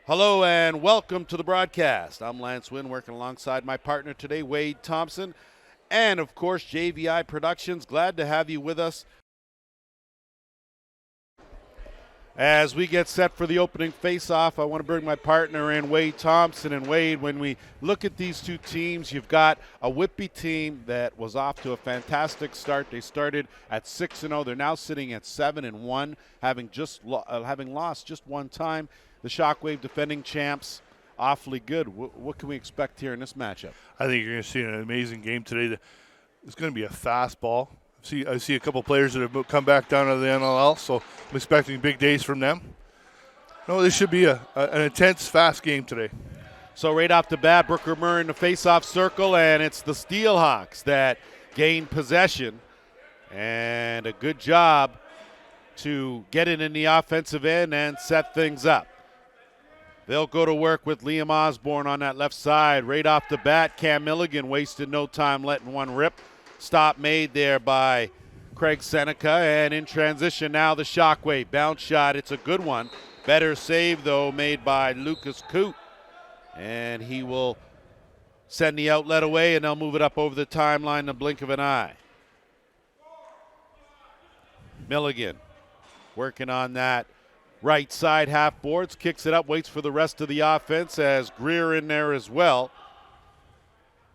Hello and welcome to the broadcast. I'm Lance Wynn, working alongside my partner today, Wade Thompson, and of course JVI Productions. Glad to have you with us as we get set for the opening face-off. I want to bring my partner in, Wade Thompson. And Wade, when we look at these two teams, you've got a Whitby team that was off to a fantastic start. They started at 6-0. They're now sitting at 7-1, having lost just one time. The Shockwave defending champs, awfully good. What can we expect here in this matchup? I think you're going to see an amazing game today. It's going to be a fast ball. I see a couple players that have come back down to the NLL, so I'm expecting big days from them. No, this should be an intense, fast game today. So right off the bat, Brooker Murray in the face-off circle, and it's the Steelhawks that gain possession. And a good job to get it in the offensive end and set things up. They'll go to work with Liam Osborne on that left side. Right off the bat, Cam Milligan wasted no time letting one rip. Stop made there by Craig Seneca, and in transition now the Shockwave. Bounce shot, it's a good one. Better save, though, made by Lucas Coote. And he will send the outlet away, and they'll move it up over the timeline in the blink of an eye. Milligan working on that right side half boards, kicks it up, waits for the rest of the offense as Greer in there as well.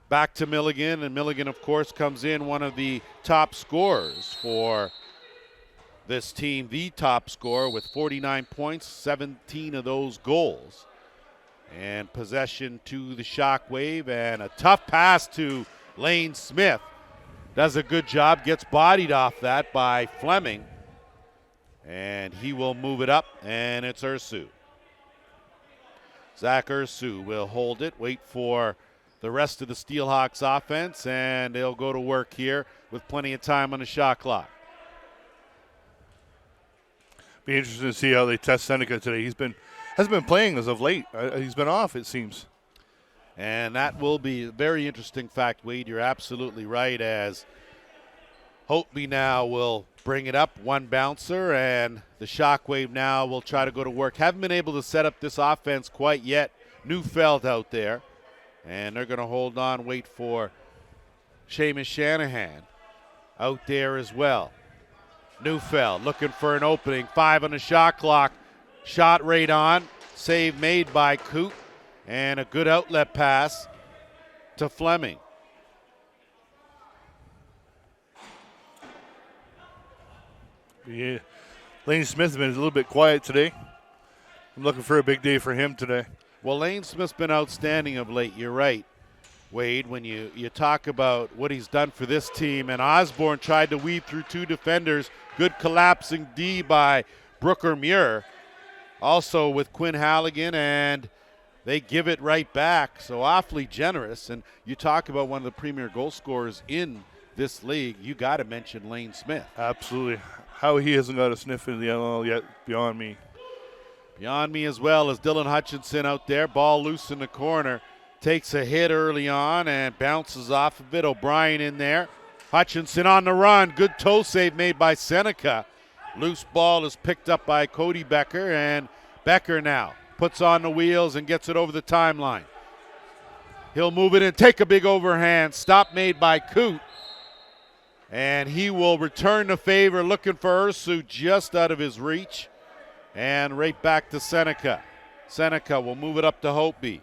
Back to Milligan, and Milligan, of course, comes in one of the top scorers for this team, the top scorer with 49 points, 17 of those goals. And possession to the Shockwave, and a tough pass to Lane Smith. Does a good job, gets bodied off that by Fleming. And he will move it up, and it's Ursu. Zach Ursu will hold it, wait for the rest of the Steelhawks offense, and they'll go to work here with plenty of time on the shot clock. Be interesting to see how they test Seneca today. Hasn't been playing as of late. He's been off, it seems. And that will be a very interesting fact, Wade. You're absolutely right, as Holtby now will bring it up, one bouncer, and the Shockwave now will try to go to work. Haven't been able to set up this offense quite yet. Neufeld out there, and they're going to hold on, wait for Seamus Shanahan out there as well. Neufeld looking for an opening, 5 on the shot clock, shot right on, save made by Coote, and a good outlet pass to Fleming. Yeah. Lane Smith's been a little bit quiet today. I'm looking for a big day for him today. Well, Lane Smith's been outstanding of late. You're right, Wade, when you talk about what he's done for this team. And Osborne tried to weave through two defenders. Good collapsing D by Brooker Muir. Also with Quinn Halligan, and they give it right back. So awfully generous. And you talk about one of the premier goal scorers in this league, you got to mention Lane Smith. Absolutely. How he hasn't got a sniff in the NL yet, beyond me. Beyond me as well as Dylan Hutchinson out there. Ball loose in the corner. Takes a hit early on and bounces off of it. O'Brien in there. Hutchinson on the run. Good toe save made by Seneca. Loose ball is picked up by Cody Becker, and Becker now puts on the wheels and gets it over the timeline. He'll move it in, take a big overhand. Stop made by Coote. And he will return the favor, looking for Ursu just out of his reach. And right back to Seneca. Seneca will move it up to Holtby.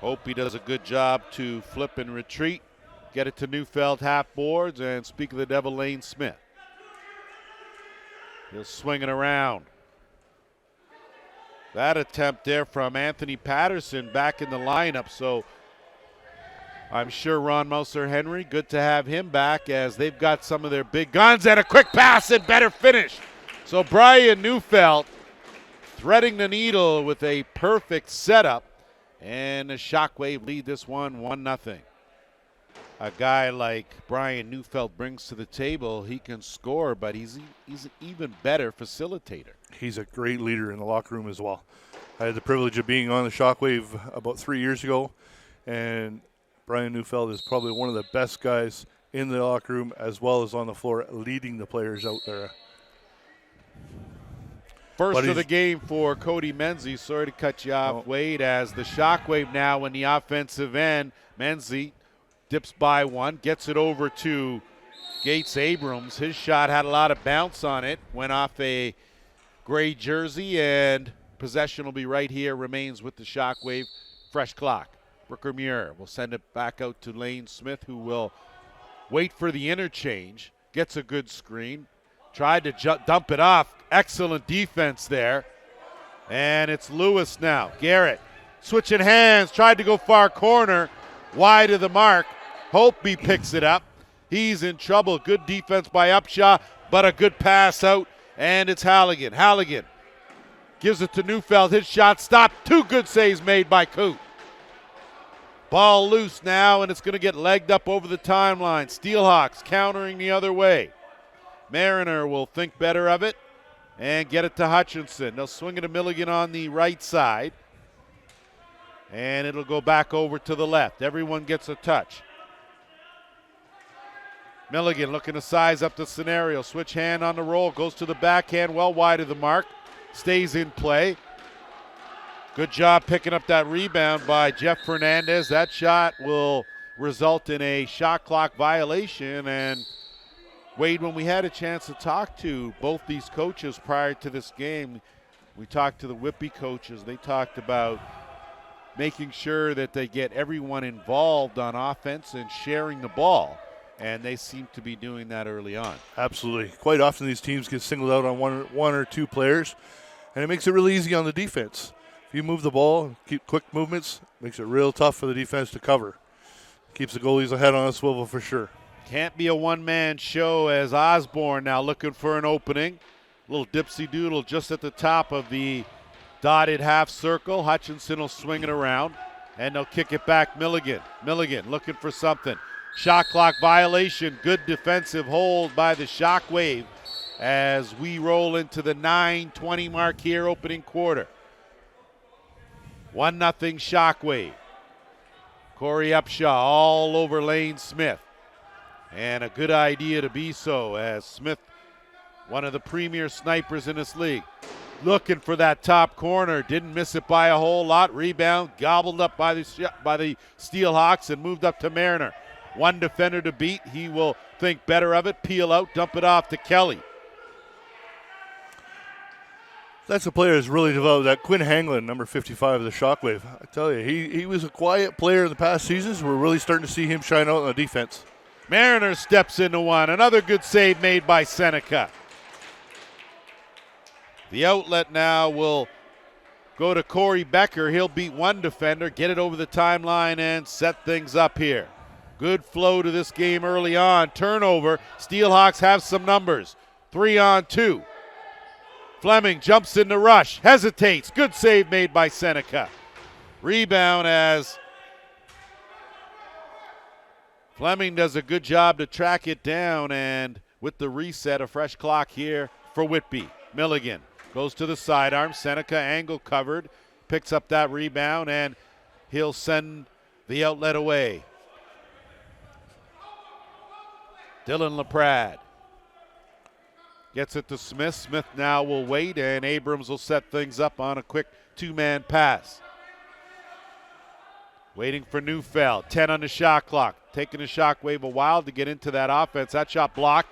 Holtby does a good job to flip and retreat. Get it to Neufeld half boards, and speak of the devil, Lane Smith. He'll swing it around. That attempt there from Anthony Patterson back in the lineup, so I'm sure Ron Mouser-Henry, good to have him back as they've got some of their big guns, and a quick pass and better finish. So Brian Neufeld threading the needle with a perfect setup, and the Shockwave lead this one 1-0. A guy like Brian Neufeld brings to the table, he can score, but he's an even better facilitator. He's a great leader in the locker room as well. I had the privilege of being on the Shockwave about 3 years ago, and Brian Neufeld is probably one of the best guys in the locker room as well as on the floor, leading the players out there. First of the game for Cody Menzie. Sorry to cut you off, Wade, as the Shockwave now in the offensive end. Menzie dips by one, gets it over to Gates Abrams. His shot had a lot of bounce on it, went off a gray jersey, and possession will be right here, remains with the Shockwave. Fresh clock. Brooker Muir will send it back out to Lane Smith, who will wait for the interchange. Gets a good screen. Tried to dump it off. Excellent defense there. And it's Lewis now. Garrett switching hands. Tried to go far corner. Wide of the mark. Holtby picks it up. He's in trouble. Good defense by Upshaw, but a good pass out. And it's Halligan. Halligan gives it to Neufeld. His shot stopped. Two good saves made by Coote. Ball loose now, and it's going to get legged up over the timeline. Steelhawks countering the other way. Mariner will think better of it and get it to Hutchinson. They'll swing it to Milligan on the right side, and it'll go back over to the left. Everyone gets a touch. Milligan looking to size up the scenario. Switch hand on the roll, goes to the backhand, well wide of the mark, stays in play. Good job picking up that rebound by Jeff Fernandez. That shot will result in a shot clock violation. And Wade, when we had a chance to talk to both these coaches prior to this game, we talked to the Whitby coaches. They talked about making sure that they get everyone involved on offense and sharing the ball. And they seem to be doing that early on. Absolutely. Quite often these teams get singled out on one or two players, and it makes it really easy on the defense. If you move the ball, keep quick movements, makes it real tough for the defense to cover. Keeps the goalies ahead on a swivel for sure. Can't be a one-man show as Osborne now looking for an opening. Little dipsy doodle just at the top of the dotted half circle. Hutchinson will swing it around, and they'll kick it back. Milligan looking for something. Shot clock violation. Good defensive hold by the Shockwave as we roll into the 9:20 mark here, opening quarter. 1-0 Shockwave. Corey Upshaw all over Lane Smith. And a good idea to be so, as Smith, one of the premier snipers in this league, looking for that top corner. Didn't miss it by a whole lot. Rebound gobbled up by the Steelhawks and moved up to Mariner. One defender to beat. He will think better of it, peel out, dump it off to Kelly. That's a player who's really developed. That Quinn Hanglin, number 55 of the Shockwave. I tell you, he was a quiet player in the past seasons. We're really starting to see him shine out on the defense. Mariner steps into one. Another good save made by Seneca. The outlet now will go to Corey Becker. He'll beat one defender, get it over the timeline, and set things up here. Good flow to this game early on. Turnover. Steelhawks have some numbers. 3-on-2. Fleming jumps in the rush, hesitates. Good save made by Seneca. Rebound as Fleming does a good job to track it down, and with the reset, a fresh clock here for Whitby. Milligan goes to the sidearm. Seneca angle covered, picks up that rebound, and he'll send the outlet away. Dylan LaPrade gets it to Smith. Smith now will wait, and Abrams will set things up on a quick two-man pass. Waiting for Neufeld. 10 on the shot clock. Taking the Shockwave a while to get into that offense. That shot blocked.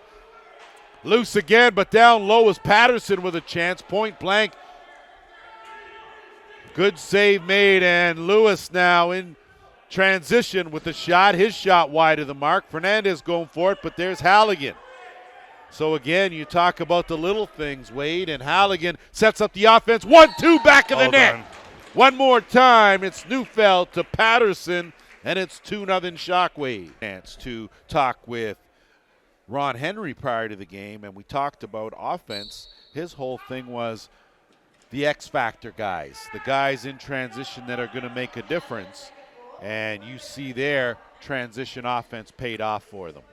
Loose again, but down low is Patterson with a chance. Point blank. Good save made, and Lewis now in transition with the shot. His shot wide of the mark. Fernandez going for it, but there's Halligan. So again, you talk about the little things, Wade, and Halligan sets up the offense. 1-2 back of the net. Done. One more time, it's Neufeld to Patterson, and it's 2-0 Shockwave. Chance to talk with Ron Henry prior to the game, and we talked about offense. His whole thing was the X factor guys, the guys in transition that are going to make a difference, and you see their transition offense paid off for them.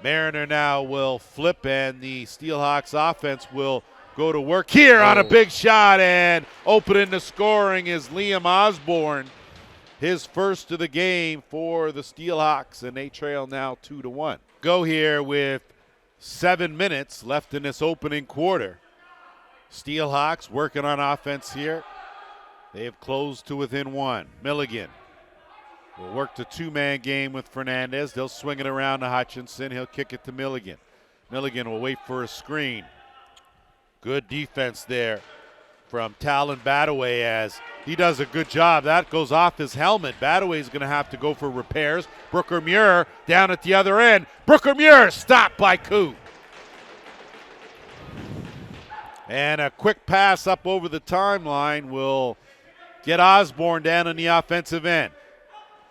Mariner now will flip, and the Steelhawks offense will go to work here on a big shot, and opening the scoring is Liam Osborne. His first of the game for the Steelhawks, and they trail now 2-1. Go here with 7 minutes left in this opening quarter. Steelhawks working on offense here. They have closed to within one. Milligan will work the two-man game with Fernandez. They'll swing it around to Hutchinson. He'll kick it to Milligan. Milligan will wait for a screen. Good defense there from Talon Badaway as he does a good job. That goes off his helmet. Badaway's going to have to go for repairs. Brooker Muir down at the other end. Brooker Muir stopped by Coot. And a quick pass up over the timeline will get Osborne down in the offensive end.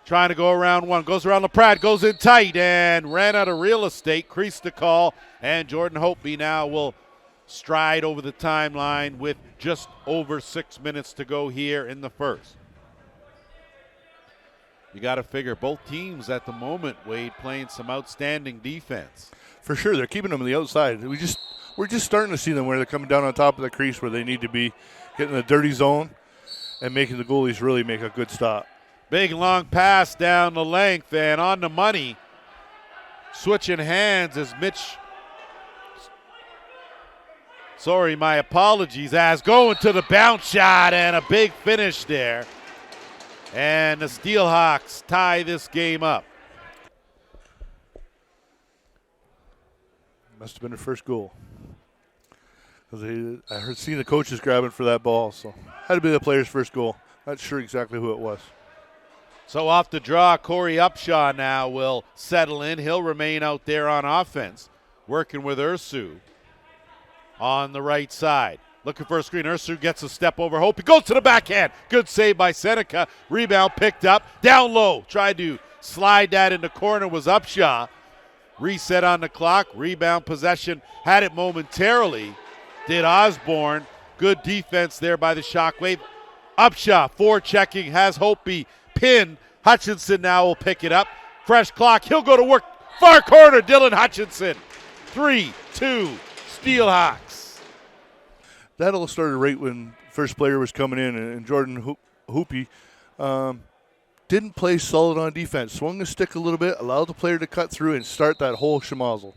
Trying to go around one. Goes around LaPrade. Goes in tight and ran out of real estate. Creased the call. And Jordan Hopeby now will stride over the timeline with just over 6 minutes to go here in the first. You got to figure both teams at the moment, Wade, playing some outstanding defense. For sure, they're keeping them on the outside. We're just starting to see them where they're coming down on top of the crease where they need to be, getting the dirty zone and making the goalies really make a good stop. Big long pass down the length and on the money. Switching hands as Mitch. Sorry, my apologies. As going to the bounce shot and a big finish there. And the Steelhawks tie this game up. Must have been their first goal. I heard seeing the coaches grabbing for that ball, so had to be the player's first goal. Not sure exactly who it was. So off the draw, Corey Upshaw now will settle in. He'll remain out there on offense, working with Ursu on the right side. Looking for a screen. Ursu gets a step over Hope. He goes to the backhand. Good save by Seneca. Rebound picked up. Down low. Tried to slide that in the corner was Upshaw. Reset on the clock. Rebound possession. Had it momentarily. Did Osborne. Good defense there by the Shockwave. Upshaw forechecking. Has Hopeby pinned. Hutchinson now will pick it up. Fresh clock. He'll go to work. Far corner. Dylan Hutchinson. 3-2 Steelhawks. That all started right when first player was coming in, and Jordan Hopeby didn't play solid on defense. Swung the stick a little bit, allowed the player to cut through and start that whole schmozzle.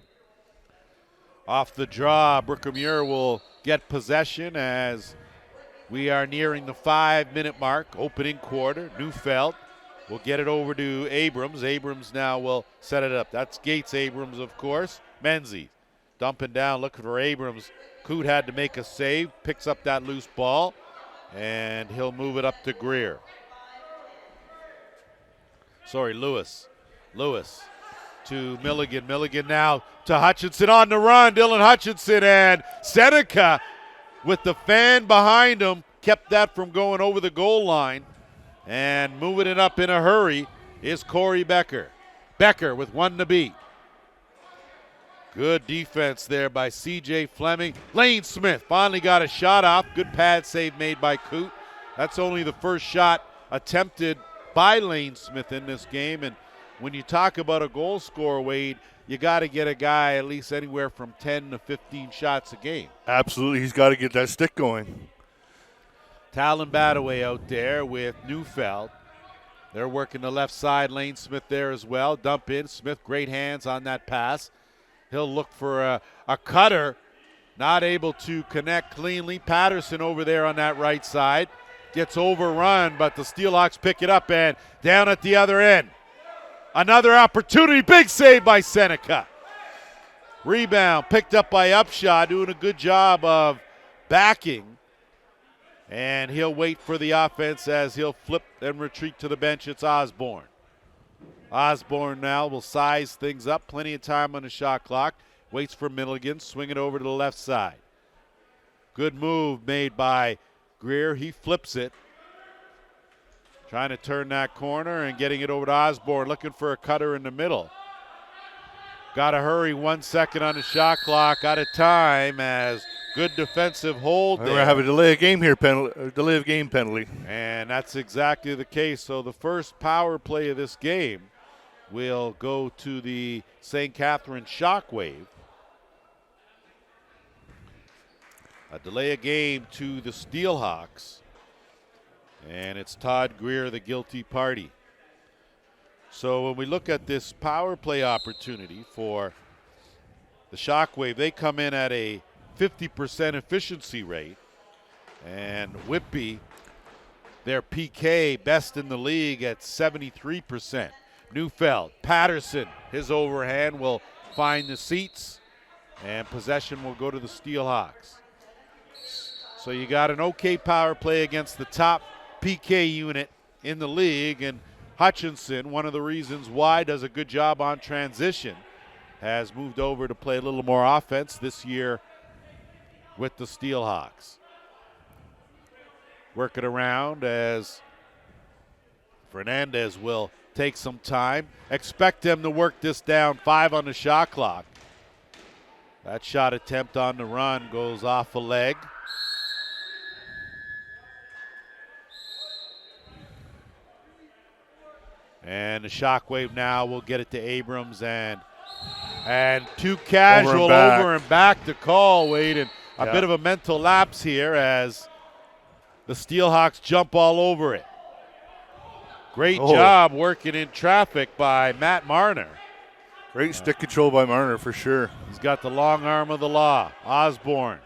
Off the draw, Brooker Muir will get possession as we are nearing the 5-minute mark. Opening quarter, Neufeld will get it over to Abrams. Abrams now will set it up. That's Gates Abrams, of course. Menzies dumping down, looking for Abrams. Coot had to make a save, picks up that loose ball, and he'll move it up to Greer. Lewis to Milligan. Milligan now to Hutchinson on the run. Dylan Hutchinson and Seneca with the fan behind him kept that from going over the goal line. And moving it up in a hurry is Corey Becker. Becker with one to beat. Good defense there by C.J. Fleming. Lane Smith finally got a shot off. Good pad save made by Coot. That's only the first shot attempted by Lane Smith in this game. And when you talk about a goal scorer, Wade, you got to get a guy at least anywhere from 10 to 15 shots a game. Absolutely. He's got to get that stick going. Talon Badaway out there with Neufeld. They're working the left side. Lane Smith there as well. Dump in. Smith, great hands on that pass. He'll look for a cutter. Not able to connect cleanly. Patterson over there on that right side. Gets overrun, but the Steelhawks pick it up and down at the other end. Another opportunity. Big save by Seneca. Rebound picked up by Upshaw, doing a good job of backing. And he'll wait for the offense as he'll flip and retreat to the bench. It's Osborne. Osborne now will size things up. Plenty of time on the shot clock. Waits for Milligan. Swing it over to the left side. Good move made by Greer. He flips it. Trying to turn that corner and getting it over to Osborne. Looking for a cutter in the middle. Got to hurry. 1 second on the shot clock. Out of time as good defensive hold there. We're going to have a delay of game here, delay of game penalty. And that's exactly the case. So the first power play of this game will go to the St. Catharines Shockwave. A delay of game to the Steelhawks. And it's Todd Greer, the guilty party. So when we look at this power play opportunity for the Shockwave, they come in at a 50% efficiency rate. And Whitby, their PK, best in the league at 73%. Neufeld, Patterson, his overhand will find the seats, and possession will go to the Steelhawks. So you got an okay power play against the top PK unit in the league, and Hutchinson, one of the reasons why, does a good job on transition, has moved over to play a little more offense this year with the Steelhawks. Work it around as Fernandez will take some time. Expect them to work this down. 5 on the shot clock. That shot attempt on the run goes off a leg. And the Shockwave now will get it to Abrams, and too casual over and back to call, Wade, and a bit of a mental lapse here as the Steelhawks jump all over it. Great job working in traffic by Matt Marner. Great stick control by Marner for sure. He's got the long arm of the law. Osborne.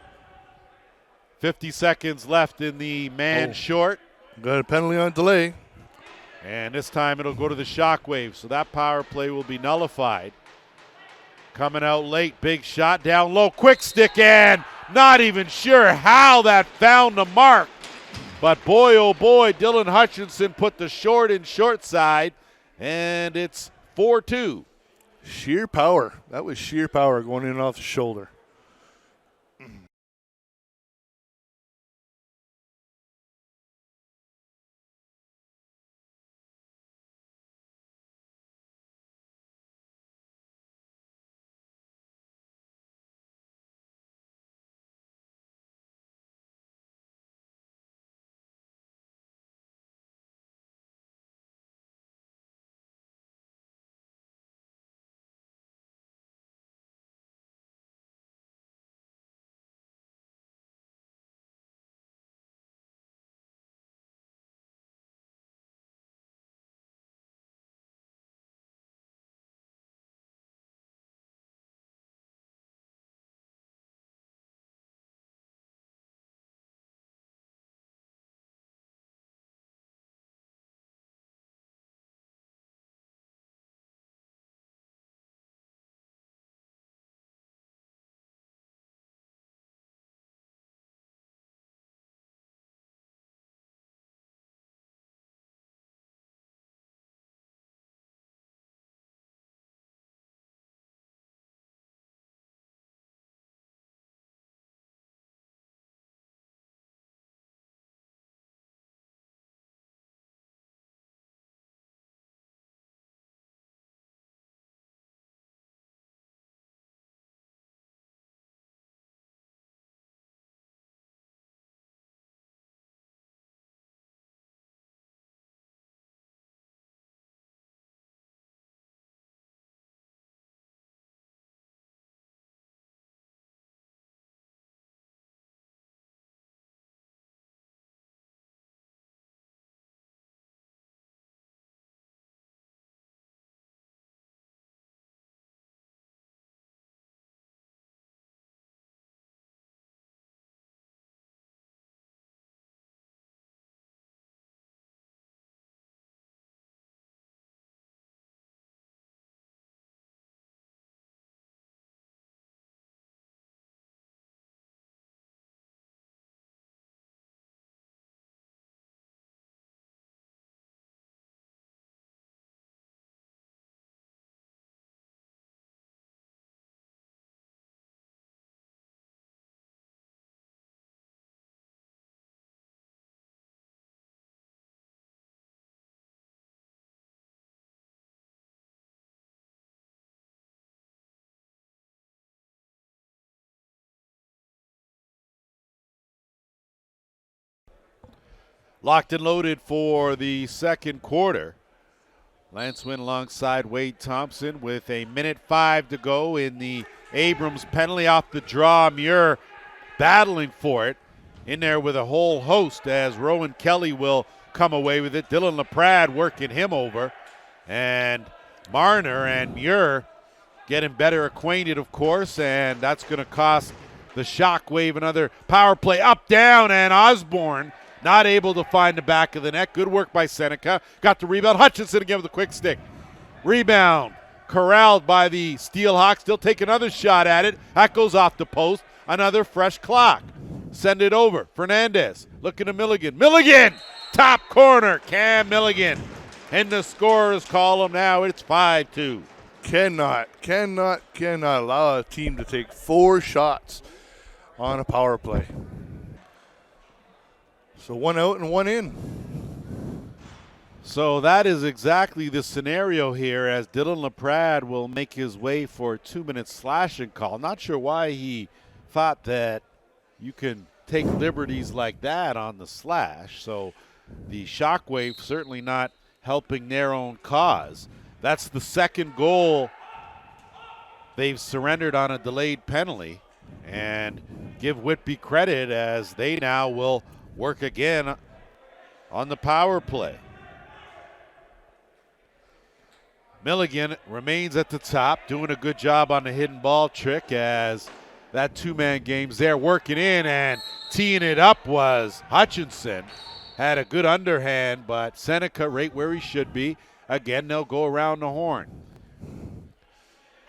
50 seconds left in the man short. Got a penalty on delay. And this time it'll go to the Shockwave, so that power play will be nullified. Coming out late, big shot down low, quick stick, and not even sure how that found the mark. But boy, oh boy, Dylan Hutchinson put the short in short side, and it's 4-2. Sheer power. That was sheer power going in off the shoulder. Locked and loaded for the second quarter. Lance Wynn alongside Wade Thompson with 1:05 to go in the Abrams penalty off the draw. Muir battling for it in there with a whole host as Rowan Kelly will come away with it. Dylan LaPrade working him over. And Marner and Muir getting better acquainted, of course, and that's going to cost the the Shockwave, another power play, up, down, and Osborne not able to find the back of the net. Good work by Seneca. Got the rebound. Hutchinson again with a quick stick. Rebound corralled by the Steelhawks. They'll take another shot at it. That goes off the post. Another fresh clock. Send it over. Fernandez looking to Milligan. Milligan! Top corner. Cam Milligan. In the scorer's column now, it's 5-2. Cannot allow a team to take 4 shots on a power play. So 1 out and 1 in. So that is exactly the scenario here as Dylan LaPrade will make his way for a 2-minute slashing call. Not sure why he thought that you can take liberties like that on the slash. So the Shockwave certainly not helping their own cause. That's the second goal they've surrendered on a delayed penalty. And give Whitby credit as they now will work again on the power play. Milligan remains at the top, doing a good job on the hidden ball trick as that 2-man game's there working in, and teeing it up was Hutchinson. Had a good underhand, but Seneca right where he should be. Again, they'll go around the horn.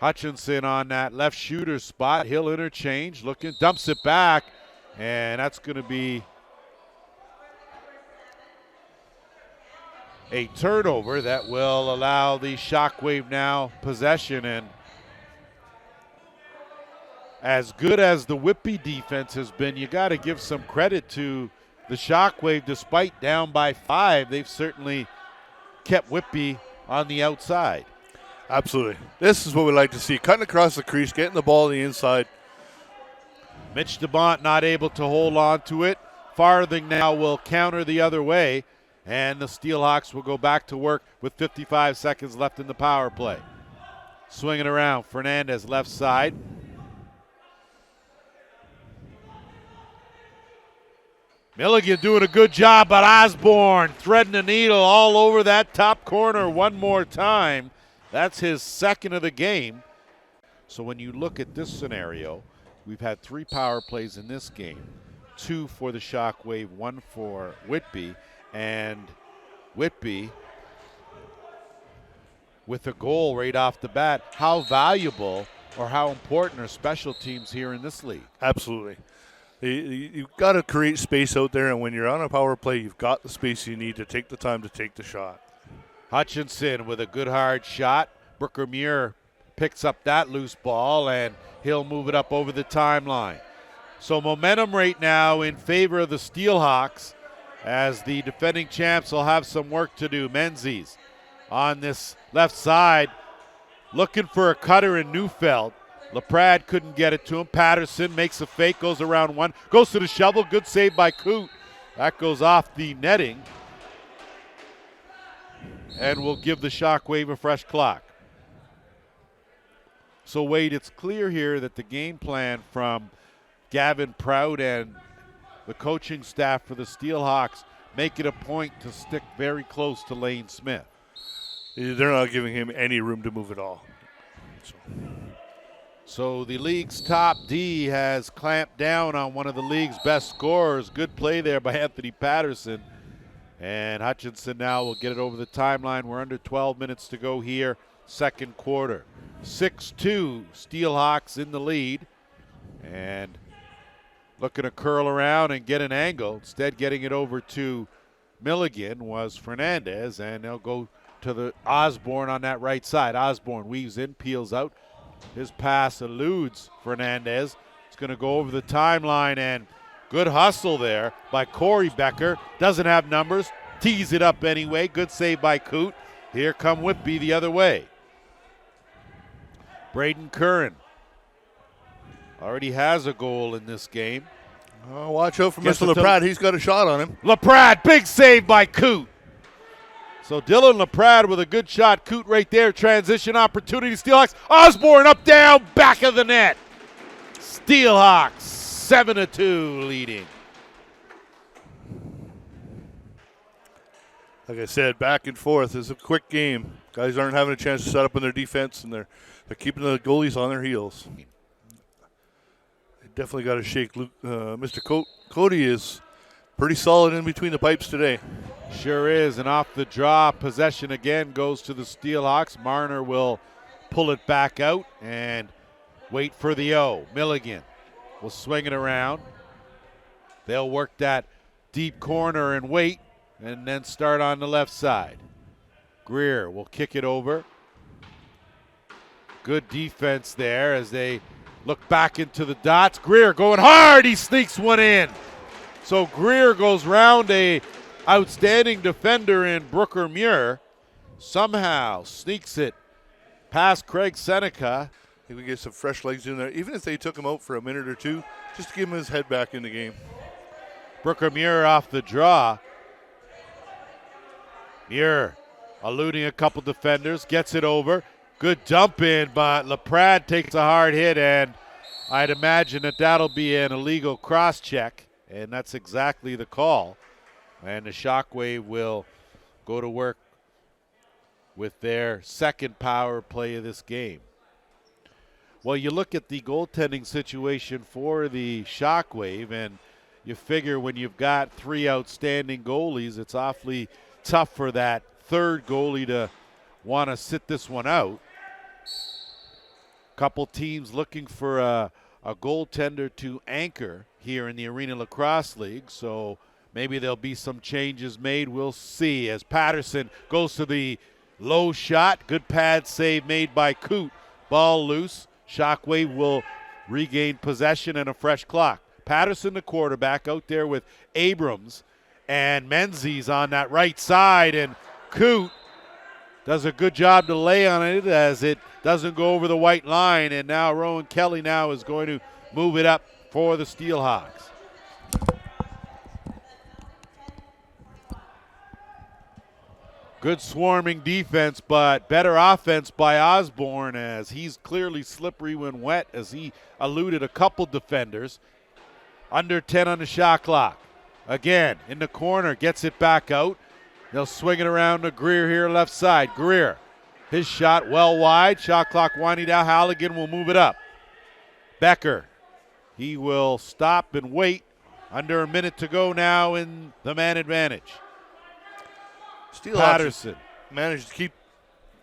Hutchinson on that left shooter spot. He'll interchange, looking, dumps it back, and that's going to be a turnover that will allow the Shockwave now possession. And as good as the Whitby defense has been, you got to give some credit to the Shockwave. Despite down by 5, they've certainly kept Whitby on the outside. Absolutely. This is what we like to see. Cutting across the crease, getting the ball on the inside. Mitch DeMont not able to hold on to it. Farthing now will counter the other way, and the Steelhawks will go back to work with 55 seconds left in the power play. Swinging around, Fernandez left side. Milligan doing a good job, but Osborne threading the needle all over that top corner one more time. That's his second of the game. So when you look at this scenario, we've had 3 power plays in this game. 2 for the Shockwave, 1 for Whitby. And Whitby with a goal right off the bat. How valuable or how important are special teams here in this league? Absolutely. You've got to create space out there, and when you're on a power play, you've got the space you need to take the time to take the shot. Hutchinson with a good hard shot. Brooker Muir picks up that loose ball, and he'll move it up over the timeline. So momentum right now in favor of the Steelhawks as the defending champs will have some work to do. Menzies on this left side looking for a cutter in Neufeld. LaPrade couldn't get it to him. Patterson makes a fake, goes around one, goes to the shovel. Good save by Coote. That goes off the netting. And will give the Shockwave a fresh clock. So, Wade, it's clear here that the game plan from Gavin Prout and the coaching staff for the Steelhawks make it a point to stick very close to Lane Smith. They're not giving him any room to move at all. So the league's top D has clamped down on one of the league's best scorers. Good play there by Anthony Patterson. And Hutchinson now will get it over the timeline. We're under 12 minutes to go here, second quarter. 6-2, Steelhawks in the lead. And looking to curl around and get an angle. Instead, getting it over to Milligan was Fernandez, and they'll go to the Osborne on that right side. Osborne weaves in, peels out. His pass eludes Fernandez. It's going to go over the timeline, and good hustle there by Corey Becker. Doesn't have numbers. Tees it up anyway. Good save by Coote. Here come Whitby the other way. Braden Curran already has a goal in this game. Oh, watch out for Mr. LaPrade. He's got a shot on him. LaPrade, big save by Coote. So Dylan LaPrade with a good shot. Coote right there. Transition opportunity. Steelhawks. Osborne up, down, back of the net. Steelhawks 7-2 leading. Like I said, back and forth. It's a quick game. Guys aren't having a chance to set up in their defense, and they're keeping the goalies on their heels. Definitely got to shake Luke. Mr. Cody is pretty solid in between the pipes today. Sure is, and off the draw, possession again goes to the Steelhawks. Marner will pull it back out and wait for the O. Milligan will swing it around. They'll work that deep corner and wait, and then start on the left side. Greer will kick it over. Good defense there as they look back into the dots. Greer going hard. He sneaks one in. So Greer goes round a outstanding defender in Brooker Muir. Somehow sneaks it past Craig Seneca. He would get some fresh legs in there, even if they took him out for a minute or two, just to give him his head back in the game. Brooker Muir off the draw. Muir eluding a couple defenders, gets it over. Good dump in, but LaPrade takes a hard hit, and I'd imagine that that'll be an illegal cross check, and that's exactly the call. And the Shockwave will go to work with their second power play of this game. Well, you look at the goaltending situation for the Shockwave, and you figure when you've got three outstanding goalies, it's awfully tough for that third goalie to want to sit this one out. Couple teams looking for a goaltender to anchor here in the Arena Lacrosse League, so maybe there'll be some changes made. We'll see as Patterson goes to the low shot. Good pad save made by Coote. Ball loose. Shockwave will regain possession and a fresh clock. Patterson, the quarterback, out there with Abrams, and Menzies on that right side, and Coote does a good job to lay on it as it doesn't go over the white line, and now Rowan Kelly now is going to move it up for the Steelhawks. Good swarming defense, but better offense by Osborne as he's clearly slippery when wet as he eluded a couple defenders. Under 10 on the shot clock. Again, in the corner, gets it back out. They'll swing it around to Greer here left side. Greer, his shot well wide. Shot clock winding down. Halligan will move it up. Becker, he will stop and wait. Under a minute to go now in the man advantage. Patterson managed to keep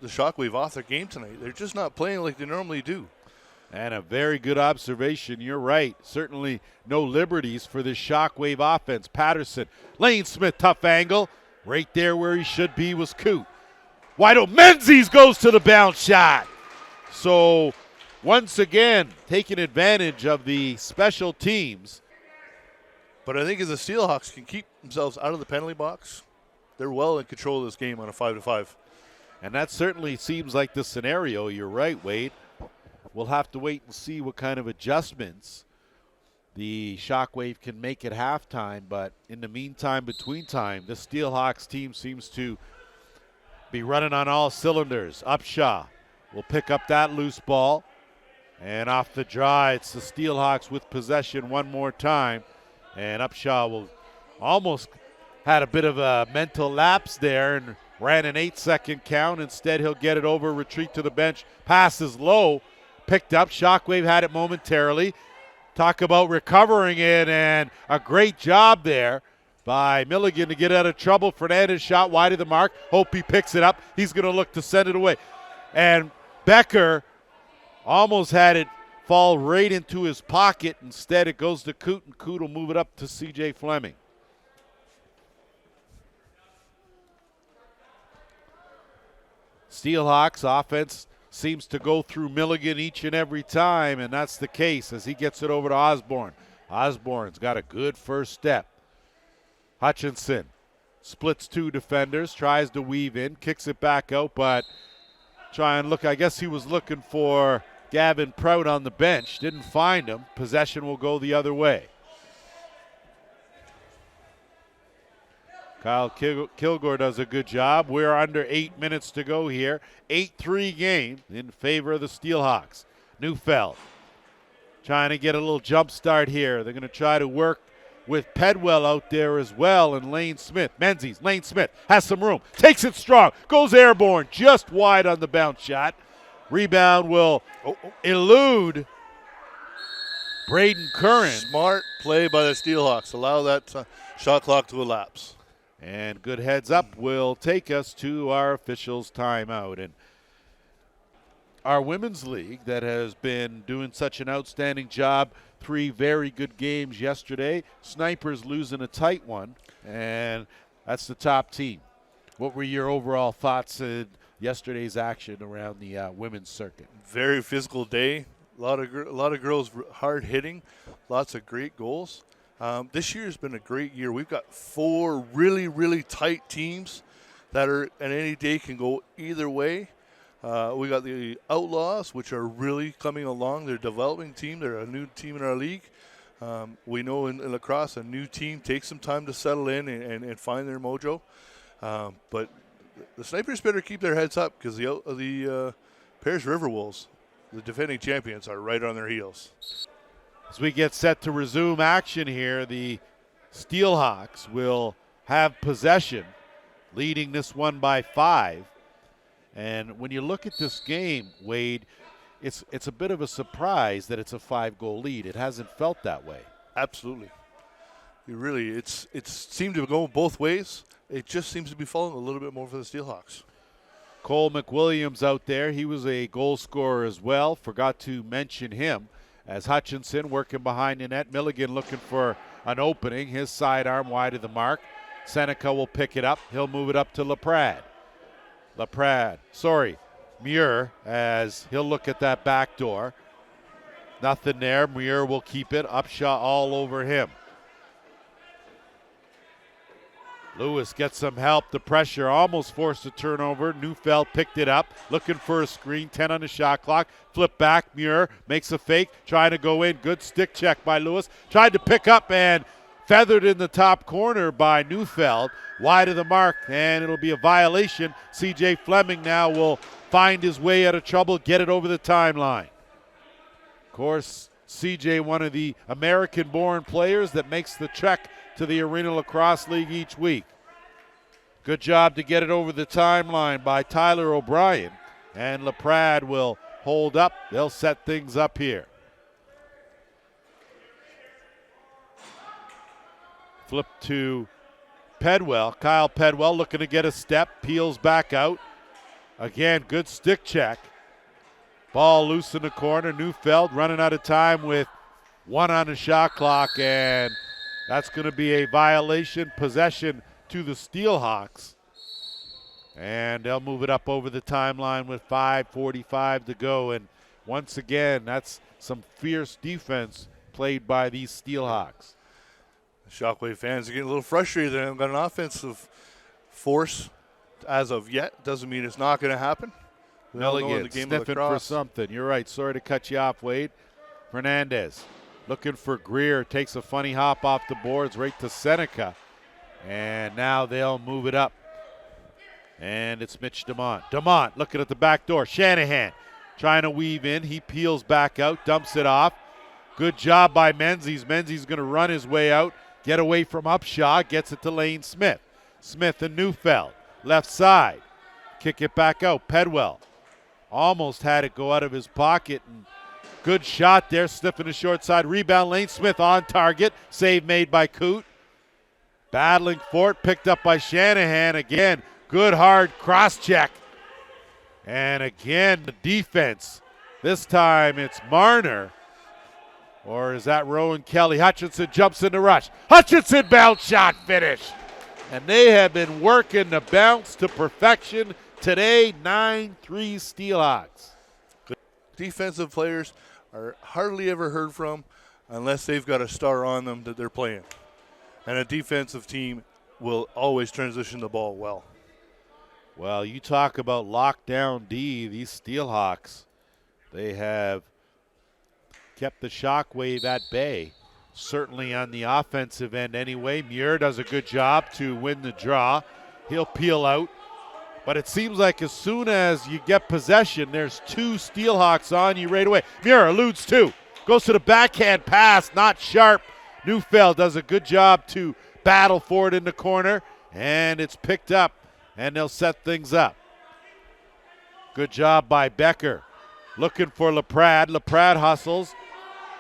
the Shockwave off their game tonight. They're just not playing like they normally do. And a very good observation. You're right. Certainly no liberties for this Shockwave offense. Patterson, Lane Smith, tough angle. Right there where he should be was Coote. Wide open. Menzies goes to the bounce shot. So once again, taking advantage of the special teams. But I think if the Steelhawks can keep themselves out of the penalty box, they're well in control of this game on a 5-5. And that certainly seems like the scenario. You're right, Wade. We'll have to wait and see what kind of adjustments the Shockwave can make at halftime. But in the meantime, between time, the Steelhawks team seems to be running on all cylinders. Upshaw will pick up that loose ball. And off the draw, it's the Steelhawks with possession one more time. And Upshaw will almost had a bit of a mental lapse there and ran an 8-second count. Instead, he'll get it over, retreat to the bench. Passes low, picked up. Shockwave had it momentarily. Talk about recovering it, and a great job there by Milligan to get out of trouble. Fernandez shot wide of the mark. Hope he picks it up. He's going to look to send it away. And Becker almost had it fall right into his pocket. Instead, it goes to Coote, and Coote will move it up to C.J. Fleming. Steelhawks offense seems to go through Milligan each and every time, and that's the case as he gets it over to Osborne. Osborne's got a good first step. Hutchinson splits two defenders, tries to weave in, kicks it back out, but try and look. I guess he was looking for Gavin Prout on the bench. Didn't find him. Possession will go the other way. Kyle Kilgore does a good job. We're under 8 minutes to go here. 8-3 game in favor of the Steelhawks. Neufeld trying to get a little jump start here. They're going to try to work with Pedwell out there as well, and Lane Smith. Menzies, Lane Smith has some room. Takes it strong. Goes airborne. Just wide on the bounce shot. Rebound will elude Braden Curran. Smart play by the Steelhawks. Allow that shot clock to elapse. And good heads up will take us to our officials' timeout. And our women's league that has been doing such an outstanding job, 3 very good games yesterday. Snipers losing a tight one, and that's the top team. What were your overall thoughts in yesterday's action around the women's circuit? Very physical day. A lot of girls hard hitting. Lots of great goals. This year has been a great year. We've got 4 really, really tight teams that are, and any day can go either way. We got the Outlaws, which are really coming along. They're a developing team. They're a new team in our league. We know in lacrosse, a new team takes some time to settle in and find their mojo. But the Snipers better keep their heads up because the Paris River Wolves, the defending champions, are right on their heels. As we get set to resume action here, the Steelhawks will have possession, leading this one by 5. And when you look at this game, Wade, it's a bit of a surprise that it's a 5-goal lead. It hasn't felt that way. Absolutely. It's seemed to go both ways. It just seems to be falling a little bit more for the Steelhawks. Cole McWilliams out there. He was a goal scorer as well. Forgot to mention him. As Hutchinson working behind the net. Milligan looking for an opening. His sidearm wide of the mark. Seneca will pick it up. He'll move it up to Muir, as he'll look at that back door. Nothing there. Muir will keep it. Upshaw all over him. Lewis gets some help. The pressure almost forced a turnover. Neufeld picked it up, looking for a screen. 10 on the shot clock. Flip back. Muir makes a fake, trying to go in. Good stick check by Lewis. Tried to pick up and feathered in the top corner by Neufeld. Wide of the mark, and it'll be a violation. C.J. Fleming now will find his way out of trouble, get it over the timeline. Of course, C.J., one of the American-born players that makes the trek to the Arena Lacrosse League each week. Good job to get it over the timeline by Tyler O'Brien. And LaPrade will hold up. They'll set things up here. Flip to Pedwell. Kyle Pedwell looking to get a step. Peels back out. Again, good stick check. Ball loose in the corner. Neufeld running out of time with 1 on the shot clock, and that's going to be a violation. Possession to the Steelhawks. And they'll move it up over the timeline with 5:45 to go. And once again, that's some fierce defense played by these Steelhawks. The Shockwave fans are getting a little frustrated. They haven't got an offensive force as of yet. Doesn't mean it's not going to happen. Milligan sniffing for something. You're right. Sorry to cut you off, Wade. Fernandez looking for Greer. Takes a funny hop off the boards right to Seneca. And now they'll move it up. And it's Mitch DeMont. DeMont looking at the back door. Shanahan trying to weave in. He peels back out, dumps it off. Good job by Menzies. Menzies going to run his way out, get away from Upshaw, gets it to Lane Smith. Smith and Neufeld, left side. Kick it back out. Pedwell almost had it go out of his pocket. And good shot there, sniffing the short side. Rebound, Lane Smith on target. Save made by Coote. Battling for it, picked up by Shanahan. Again, good hard cross check. And again, the defense. This time it's Marner. Or is that Rowan Kelly? Hutchinson jumps in the rush. Hutchinson bounce shot finish. And they have been working the bounce to perfection today. 9-3 Steelhawks. Good defensive players are hardly ever heard from unless they've got a star on them that they're playing. And a defensive team will always transition the ball well. Well, you talk about lockdown D, these Steelhawks, they have kept the Shockwave at bay, certainly on the offensive end anyway. Muir does a good job to win the draw. He'll peel out. But it seems like as soon as you get possession, there's 2 Steelhawks on you right away. Muir eludes 2. Goes to the backhand pass, not sharp. Neufeld does a good job to battle for it in the corner, and it's picked up, and they'll set things up. Good job by Becker. Looking for LaPrade. LaPrade hustles.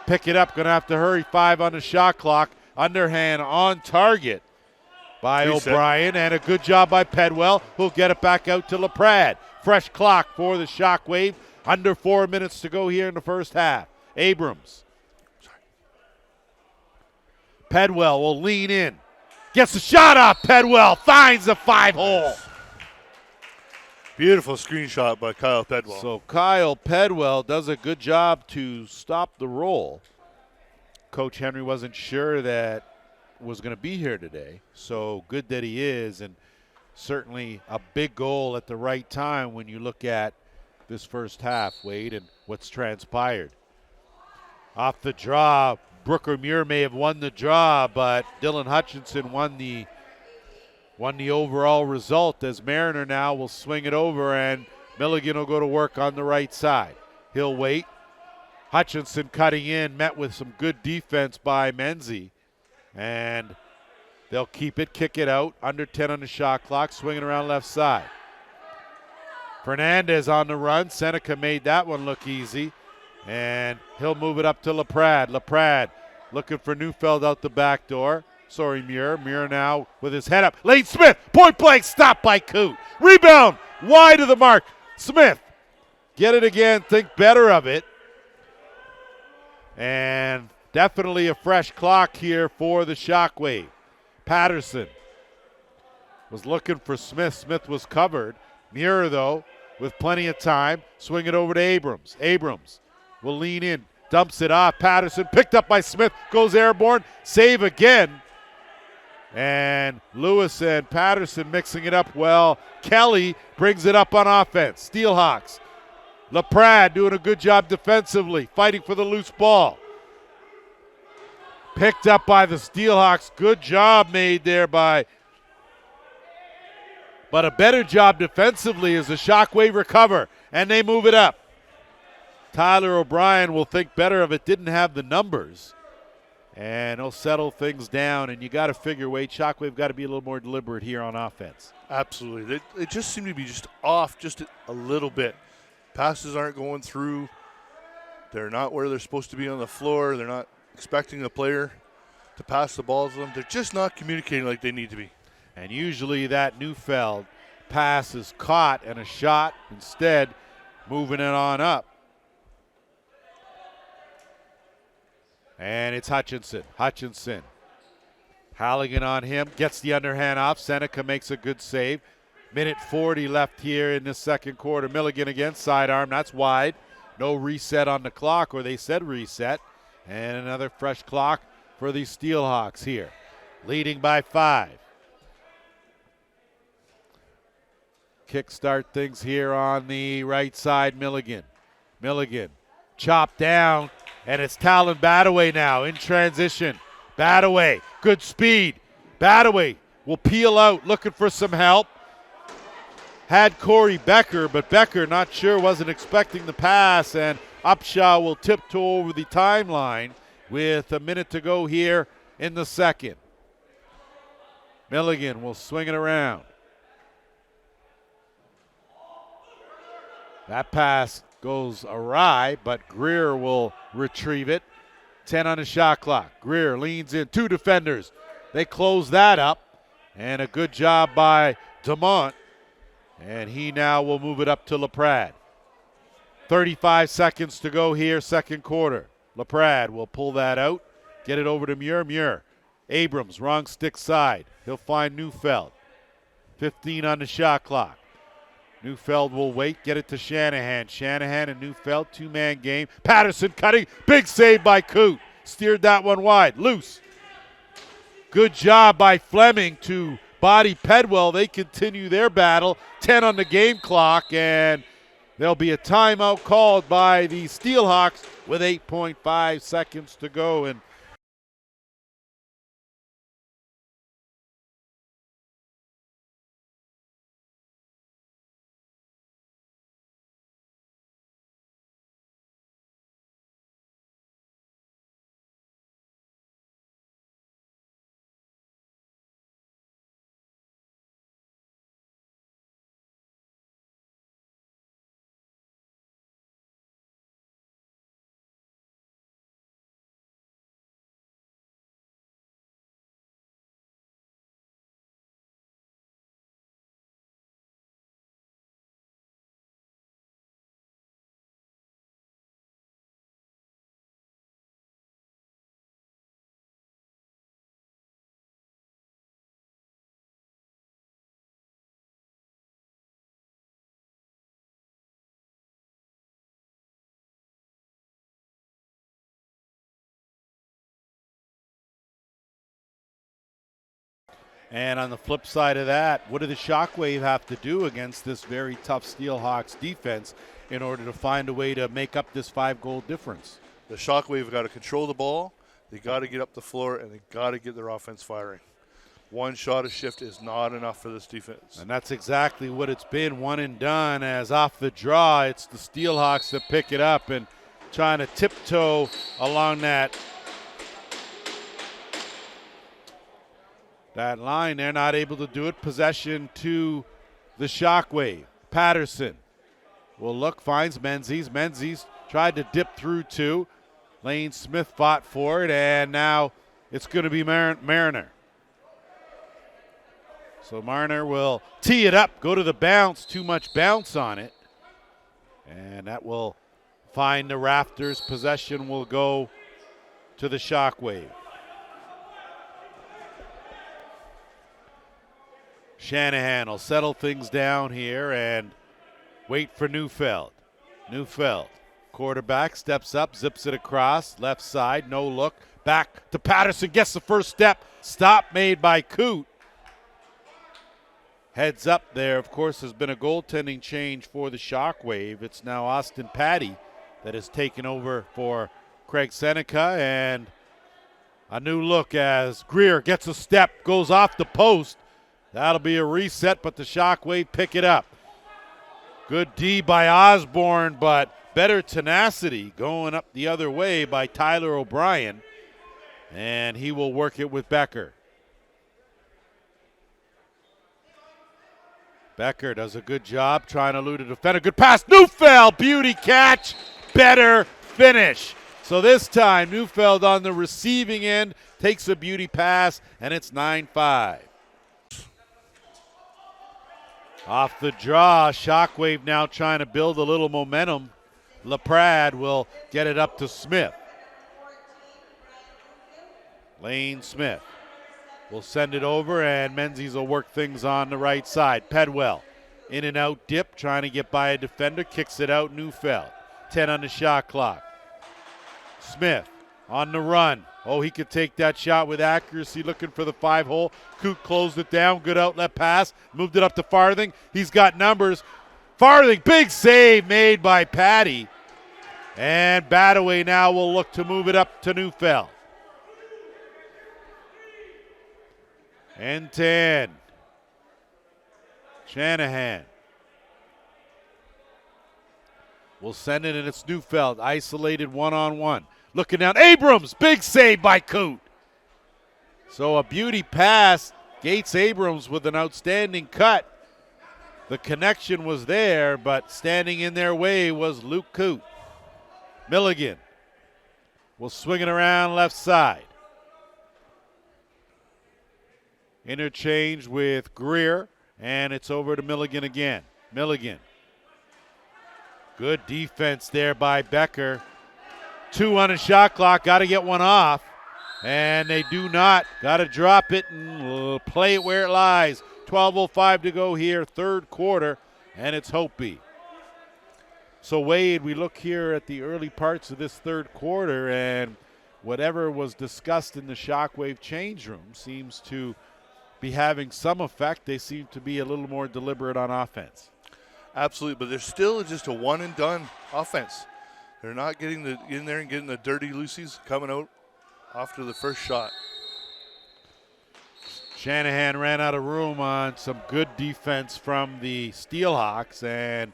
pick it up. Going to have to hurry. 5 on the shot clock. Underhand on target by O'Brien, and a good job by Pedwell, who'll get it back out to LaPrade. Fresh clock for the Shockwave. Under 4 minutes to go here in the first half. Abrams. Pedwell will lean in. Gets the shot off. Pedwell finds the 5-hole. Beautiful screenshot by Kyle Pedwell. So Kyle Pedwell does a good job to stop the roll. Coach Henry wasn't sure that was going to be here today, so good that he is, and certainly a big goal at the right time when you look at this first half, Wade, and what's transpired. Off the draw, Brooker Muir may have won the draw, but Dylan Hutchinson won the overall result, as Mariner now will swing it over, and Milligan will go to work on the right side. He'll wait. Hutchinson cutting in, met with some good defense by Menzie. And they'll keep it, kick it out. Under 10 on the shot clock, swinging around left side. Fernandez on the run. Seneca made that one look easy. And he'll move it up to LaPrade. LaPrade looking for Neufeld out the back door. Sorry, Muir. Muir now with his head up. Lane Smith, point blank, stopped by Coote. Rebound, wide of the mark. Smith, get it again, think better of it. And definitely a fresh clock here for the Shockwave. Patterson was looking for Smith. Smith was covered. Muir, though, with plenty of time, swing it over to Abrams. Abrams will lean in, dumps it off. Patterson picked up by Smith, goes airborne, save again. And Lewis and Patterson mixing it up well. Kelly brings it up on offense. Steelhawks. LaPrade doing a good job defensively, fighting for the loose ball. Picked up by the Steelhawks. Good job made there but a better job defensively as the Shockwave recover, and they move it up. Tyler O'Brien will think better of it, didn't have the numbers, and he'll settle things down, and you got to figure, Wade, Shockwave got to be a little more deliberate here on offense. Absolutely. They just seem to be just off just a little bit. Passes aren't going through. They're not where they're supposed to be on the floor. They're not expecting the player to pass the ball to them. They're just not communicating like they need to be. And usually that Neufeld pass is caught and a shot, instead moving it on up. And it's Hutchinson. Hutchinson. Halligan on him, gets the underhand off. Seneca makes a good save. Minute 40 left here in the second quarter. Milligan again, sidearm, that's wide. No reset on the clock, or they said reset. And another fresh clock for the Steelhawks here. Leading by 5. Kickstart things here on the right side, Milligan. Milligan chopped down, and it's Talon Badaway now in transition. Badaway, good speed. Badaway will peel out, looking for some help. Had Corey Becker, but Becker not sure, wasn't expecting the pass, and Upshaw will tiptoe over the timeline with a minute to go here in the second. Milligan will swing it around. That pass goes awry, but Greer will retrieve it. 10 on the shot clock. Greer leans in, 2 defenders. They close that up, and a good job by DeMont. And he now will move it up to LaPrade. 35 seconds to go here, second quarter. LaPrade will pull that out, get it over to Muir. Muir. Abrams, wrong stick side. He'll find Neufeld. 15 on the shot clock. Neufeld will wait, get it to Shanahan. Shanahan and Neufeld, 2-man game. Patterson cutting, big save by Coote. Steered that one wide, loose. Good job by Fleming to body Pedwell. They continue their battle. 10 on the game clock, and there'll be a timeout called by the Steelhawks with 8.5 seconds to go. And And on the flip side of that, what do the Shockwave have to do against this very tough Steelhawks defense in order to find a way to make up this 5-goal difference? The Shockwave got to control the ball, they got to get up the floor, and they got to get their offense firing. One shot a shift is not enough for this defense. And that's exactly what it's been, one and done, as off the draw, it's the Steelhawks that pick it up and trying to tiptoe along that line. They're not able to do it. Possession to the Shockwave. Patterson will look, finds Menzies. Menzies tried to dip through two. Lane Smith fought for it, and now it's going to be Mariner. So Marner will tee it up, go to the bounce, too much bounce on it. And that will find the rafters. Possession will go to the Shockwave. Shanahan will settle things down here and wait for Neufeld. Neufeld, quarterback, steps up, zips it across, left side, no look. Back to Patterson, gets the first step. Stop made by Coote. Heads up there, of course, has been a goaltending change for the Shockwave. It's now Austin Patty that has taken over for Craig Seneca, and a new look as Greer gets a step, goes off the post. That'll be a reset, but the Shockwave pick it up. Good D by Osborne, but better tenacity going up the other way by Tyler O'Brien, and he will work it with Becker. Becker does a good job trying to elude a defender. Good pass. Neufeld, beauty catch. Better finish. So this time, Neufeld on the receiving end takes a beauty pass, and it's 9-5. Off the draw, Shockwave now trying to build a little momentum. LaPrade will get it up to Smith. Lane Smith will send it over, and Menzies will work things on the right side. Pedwell, in and out dip, trying to get by a defender, kicks it out, Neufeld. 10 on the shot clock. Smith on the run. Oh, he could take that shot with accuracy, looking for the 5-hole. Coote closed it down, good outlet pass, moved it up to Farthing. He's got numbers. Farthing, big save made by Patty. And Badaway now will look to move it up to Neufeld. And 10. Shanahan will send it, and it's Neufeld. Isolated one-on-one. Looking down. Abrams, big save by Coote. So a beauty pass. Gates Abrams with an outstanding cut. The connection was there, but standing in their way was Luke Coote. Milligan will swing it around left side. Interchange with Greer, and it's over to Milligan again. Milligan. Good defense there by Becker. 2 on a shot clock, got to get one off. And they do not. Got to drop it and play it where it lies. 12:05 to go here, third quarter, and it's Hopi. So, Wade, we look here at the early parts of this third quarter, and whatever was discussed in the Shockwave change room seems to be having some effect. They seem to be a little more deliberate on offense. Absolutely, but they're still just a one-and-done offense. They're not getting in there and getting the dirty loosies coming out after the first shot. Shanahan ran out of room on some good defense from the Steelhawks, and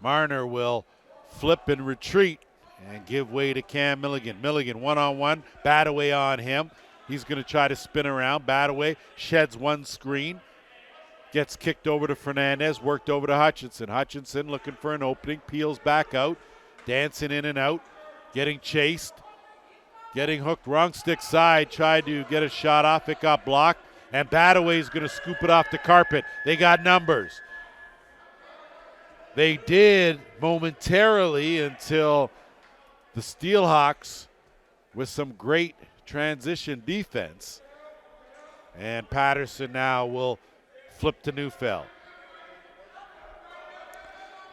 Marner will flip and retreat and give way to Cam Milligan. Milligan one-on-one, Badaway on him. He's going to try to spin around. Badaway sheds one screen, gets kicked over to Fernandez, worked over to Hutchinson. Hutchinson looking for an opening, peels back out, dancing in and out, getting chased, getting hooked, wrong stick side, tried to get a shot off, it got blocked, and Badaway's going to scoop it off the carpet. They got numbers. They did momentarily until the Steelhawks, with some great transition defense, and Patterson now will flip to Neufeld.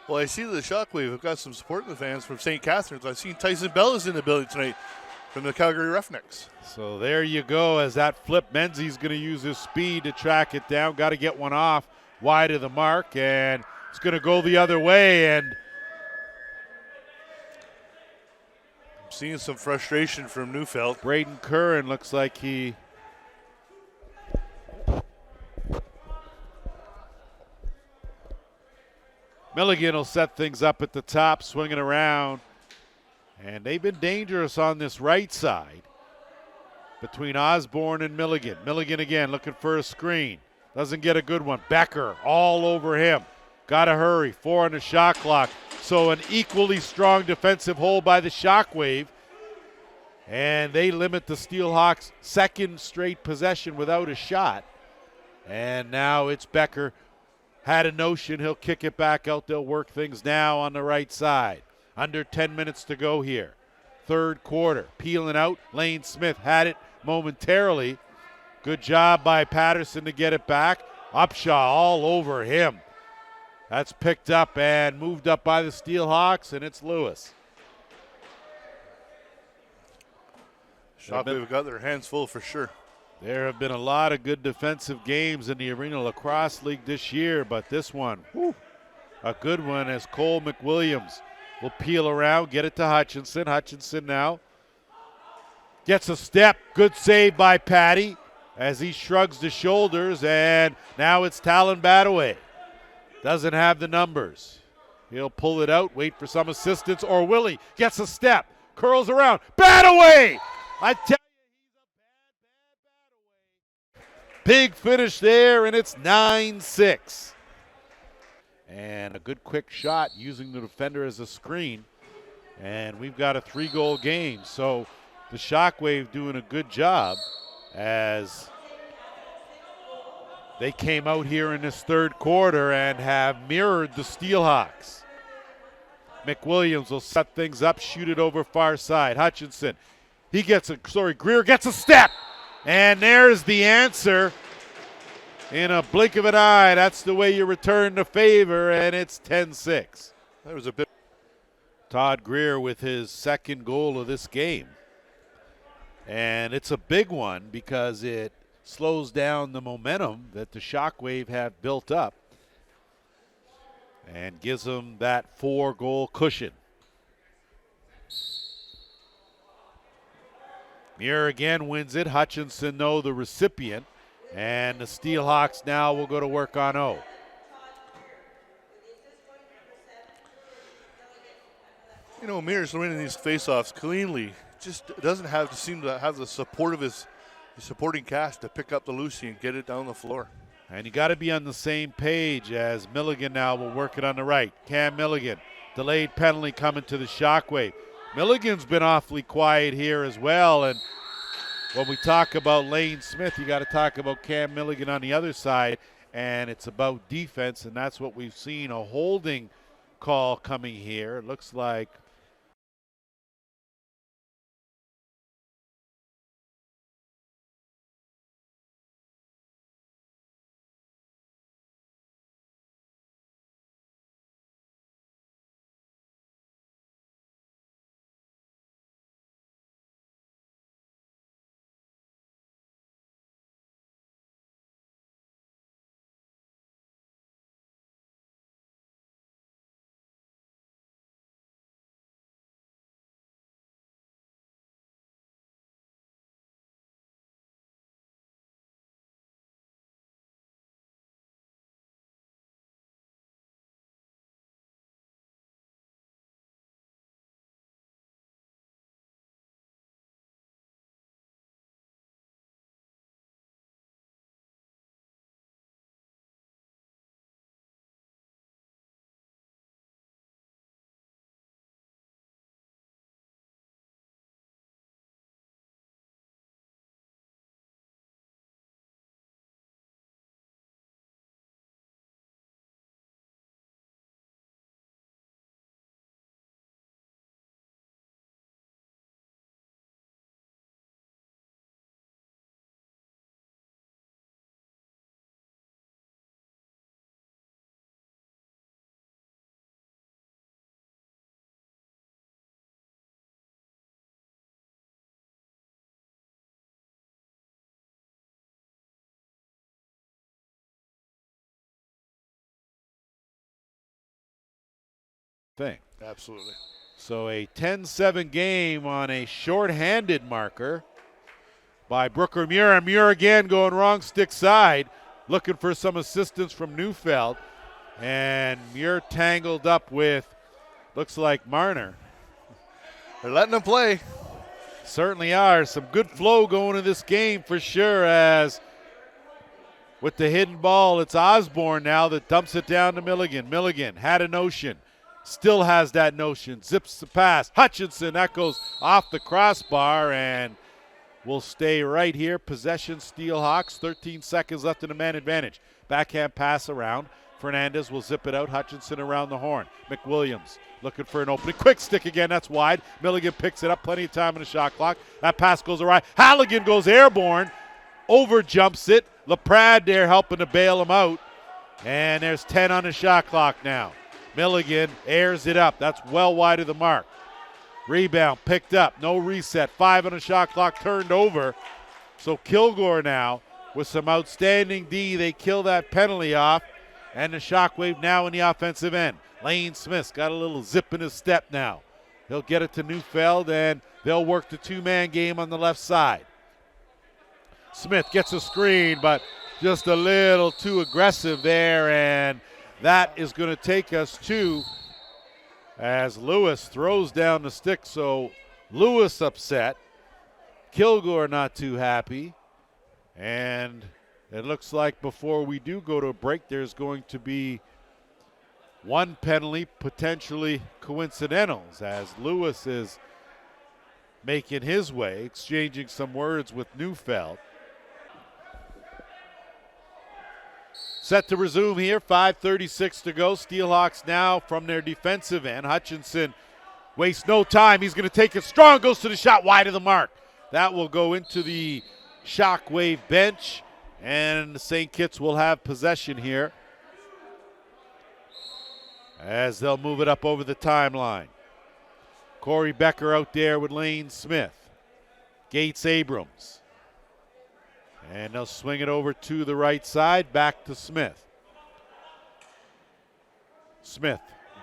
Well, I see the Shockwave have got some support in the fans from St. Catharines. I've seen Tyson Bell is in the building tonight. from the Calgary Roughnecks. So there you go. As that flip, Menzies going to use his speed to track it down. Got to get one off wide of the mark, and it's going to go the other way. And I'm seeing some frustration from Neufeld. Braden Curran looks like he Milligan will set things up at the top, swinging around. And they've been dangerous on this right side between Osborne and Milligan. Milligan again looking for a screen. Doesn't get a good one. Becker all over him. Got to hurry. 4 on the shot clock. So an equally strong defensive hold by the Shockwave. And they limit the Steelhawks' second straight possession without a shot. And now it's Becker. Had a notion he'll kick it back out. They'll work things now on the right side. Under 10 minutes to go here. Third quarter. Peeling out. Lane Smith had it momentarily. Good job by Patterson to get it back. Upshaw all over him. That's picked up and moved up by the Steelhawks, and it's Lewis. Shockwave got their hands full for sure. There have been a lot of good defensive games in the Arena Lacrosse League this year, but this one, a good one as Cole McWilliams will peel around, get it to Hutchinson. Hutchinson now gets a step. Good save by Patty as he shrugs the shoulders, and now it's Talon Badaway. Doesn't have the numbers. He'll pull it out, wait for some assistance, or Willie gets a step, curls around. Badaway! I tell big finish there, and it's 9-6. And a good quick shot using the defender as a screen. And we've got a 3-goal game. So the Shockwave doing a good job as they came out here in this third quarter and have mirrored the Steelhawks. McWilliams will set things up, shoot it over far side. Hutchinson, Greer gets a step. And there's the answer. In a blink of an eye, that's the way you return the favor, and it's 10-6. That was a bit. Todd Greer with his second goal of this game. And it's a big one because it slows down the momentum that the Shockwave have built up and gives them that 4-goal cushion. Muir again wins it. Hutchinson, though, the recipient. And the Steelhawks now will go to work on O. You know, Muir's winning these faceoffs cleanly. Just doesn't seem to have the support of his supporting cast to pick up the Lucy and get it down the floor. And you got to be on the same page as Milligan now will work it on the right. Cam Milligan, delayed penalty coming to the Shockwave. Milligan's been awfully quiet here as well, and when we talk about Lane Smith, you got to talk about Cam Milligan on the other side, and it's about defense, and that's what we've seen, a holding call coming here. It looks like thing. Absolutely. So a 10-7 game on a short-handed marker by Brooker Muir. And Muir again going wrong stick side, looking for some assistance from Neufeld. And Muir tangled up with, looks like Marner. They're letting them play. Certainly are. Some good flow going in this game for sure, as with the hidden ball, it's Osborne now that dumps it down to Milligan. Milligan had a notion, still has that notion, zips the pass. Hutchinson, that goes off the crossbar and will stay right here. Possession Steelhawks, 13 seconds left in a man advantage. Backhand pass around. Fernandez will zip it out. Hutchinson around the horn. McWilliams looking for an opening. Quick stick again. That's wide. Milligan picks it up. Plenty of time in the shot clock. That pass goes awry. Halligan goes airborne. Over jumps it. LaPrade there helping to bail him out. And there's 10 on the shot clock now. Milligan airs it up. That's well wide of the mark. Rebound picked up. No reset. 5 on the shot clock. Turned over. So Kilgore now with some outstanding D. They kill that penalty off. And the Shockwave now in the offensive end. Lane Smith's got a little zip in his step now. He'll get it to Neufeld, and they'll work the two-man game on the left side. Smith gets a screen, but just a little too aggressive there, and that is going to take us to, as Lewis throws down the stick, so Lewis upset. Kilgore not too happy, and it looks like before we do go to a break, there's going to be one penalty, potentially coincidentals, as Lewis is making his way, exchanging some words with Neufeld. Set to resume here, 5:36 to go. Steelhawks now from their defensive end. Hutchinson wastes no time. He's going to take it strong, goes to the shot wide of the mark. That will go into the Shockwave bench. And the St. Kitts will have possession here as they'll move it up over the timeline. Corey Becker out there with Lane Smith. Gates Abrams. And they'll swing it over to the right side, back to Smith. Smith,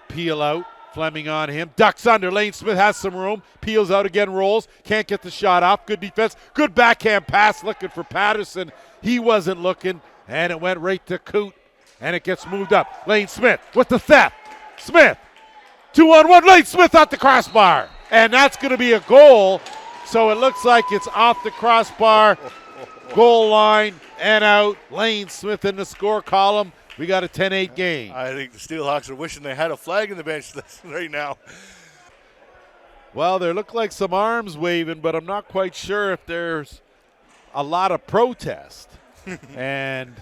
peel out. Fleming on him, ducks under. Lane Smith has some room, peels out again, rolls, can't get the shot off. Good defense, good backhand pass, looking for Patterson. He wasn't looking, and it went right to Coote, and it gets moved up. Lane Smith with the theft. Smith, 2-on-1, Lane Smith off the crossbar, and that's going to be a goal. So it looks like it's off the crossbar, goal line, and out. Lane Smith in the score column. We got a 10-8 game. I think the Steelhawks are wishing they had a flag in the bench right now. Well, there look like some arms waving, but I'm not quite sure if there's a lot of protest. And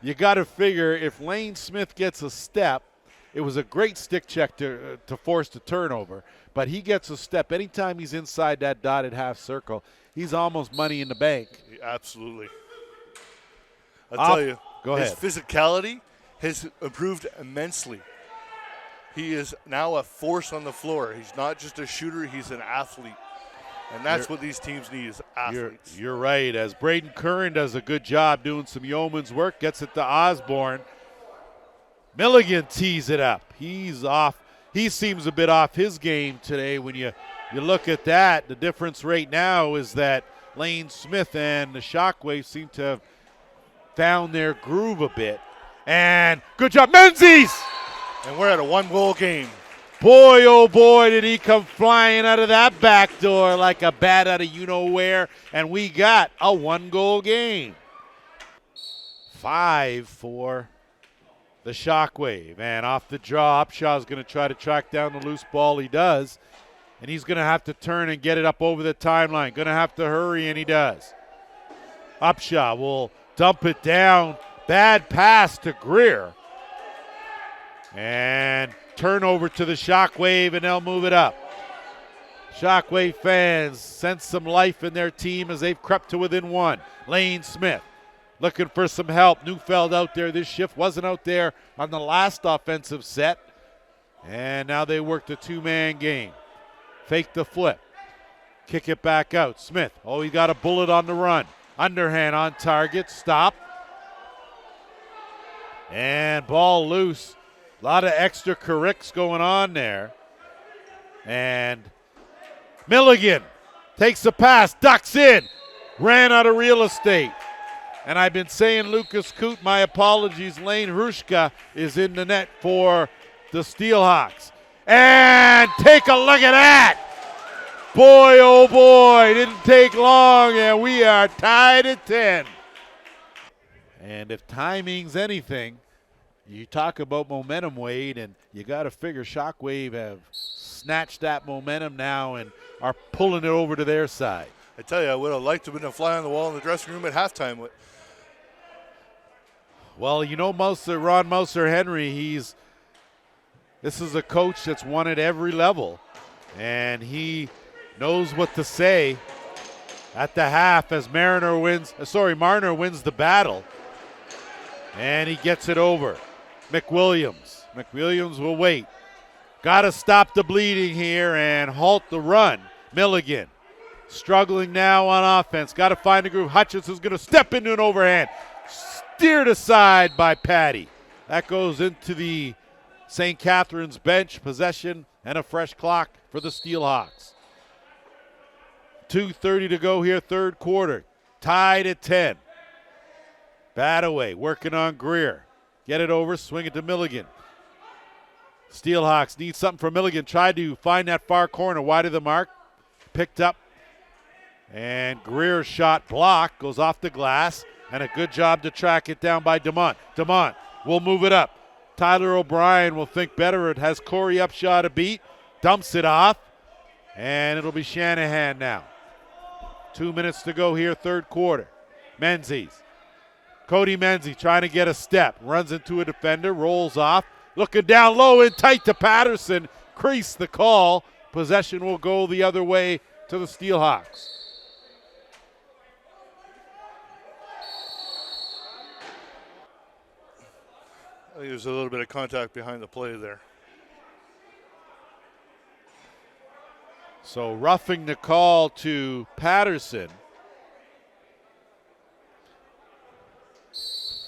you got to figure if Lane Smith gets a step, it was a great stick check to force the turnover, but he gets a step. Anytime he's inside that dotted half circle, he's almost money in the bank. Absolutely. I'll tell you, go ahead. His physicality has improved immensely. He is now a force on the floor. He's not just a shooter, he's an athlete. And that's what these teams need is athletes. You're right, as Braden Curran does a good job doing some yeoman's work, gets it to Osborne. Milligan tees it up. He's off. He seems a bit off his game today. When you look at that, the difference right now is that Lane Smith and the Shockwave seem to have found their groove a bit. And good job, Menzies! And we're at a one-goal game. Boy, oh boy, did he come flying out of that back door like a bat out of you-know-where. And we got a one-goal game. 5 for the Shockwave. And off the draw, Upshaw's going to try to track down the loose ball. He does. And he's going to have to turn and get it up over the timeline. Going to have to hurry, and he does. Upshaw will dump it down. Bad pass to Greer. And turnover to the Shockwave, and they'll move it up. Shockwave fans sense some life in their team as they've crept to within one. Lane Smith looking for some help. Neufeld out there this shift. Wasn't out there on the last offensive set. And now they work the two-man game. Fake the flip. Kick it back out. Smith. Oh, he got a bullet on the run. Underhand on target. Stop. And ball loose. A lot of extra corrects going on there. And Milligan takes the pass, ducks in, ran out of real estate. And I've been saying Lucas Coote, my apologies, Lane Hrushka is in the net for the Steelhawks. And take a look at that. Boy, oh boy, didn't take long, and we are tied at 10. And if timing's anything, you talk about momentum, Wade, and you got to figure Shockwave have snatched that momentum now and are pulling it over to their side. I tell you, I would have liked to have been a fly on the wall in the dressing room at halftime. Well, you know, Ron Mouser-Henry, this is a coach that's won at every level, and he knows what to say at the half as Marner wins the battle, and he gets it over. McWilliams will wait. Got to stop the bleeding here and halt the run. Milligan struggling now on offense. Got to find a groove. Hutchinson's going to step into an overhand. Steered aside by Patty. That goes into the St. Catharines bench. Possession and a fresh clock for the Steelhawks. 2:30 to go here, third quarter. Tied at 10. Badaway working on Greer. Get it over, swing it to Milligan. Steelhawks need something from Milligan. Tried to find that far corner, wide of the mark. Picked up. And Greer's shot blocked, goes off the glass. And a good job to track it down by DeMont. DeMont will move it up. Tyler O'Brien will think better. It has Corey Upshot a beat. Dumps it off. And it'll be Shanahan now. 2 minutes to go here, third quarter. Menzies. Cody Menzies trying to get a step. Runs into a defender, rolls off. Looking down low and tight to Patterson. Crease the call. Possession will go the other way to the Steelhawks. I think there's a little bit of contact behind the play there. So roughing the call to Patterson.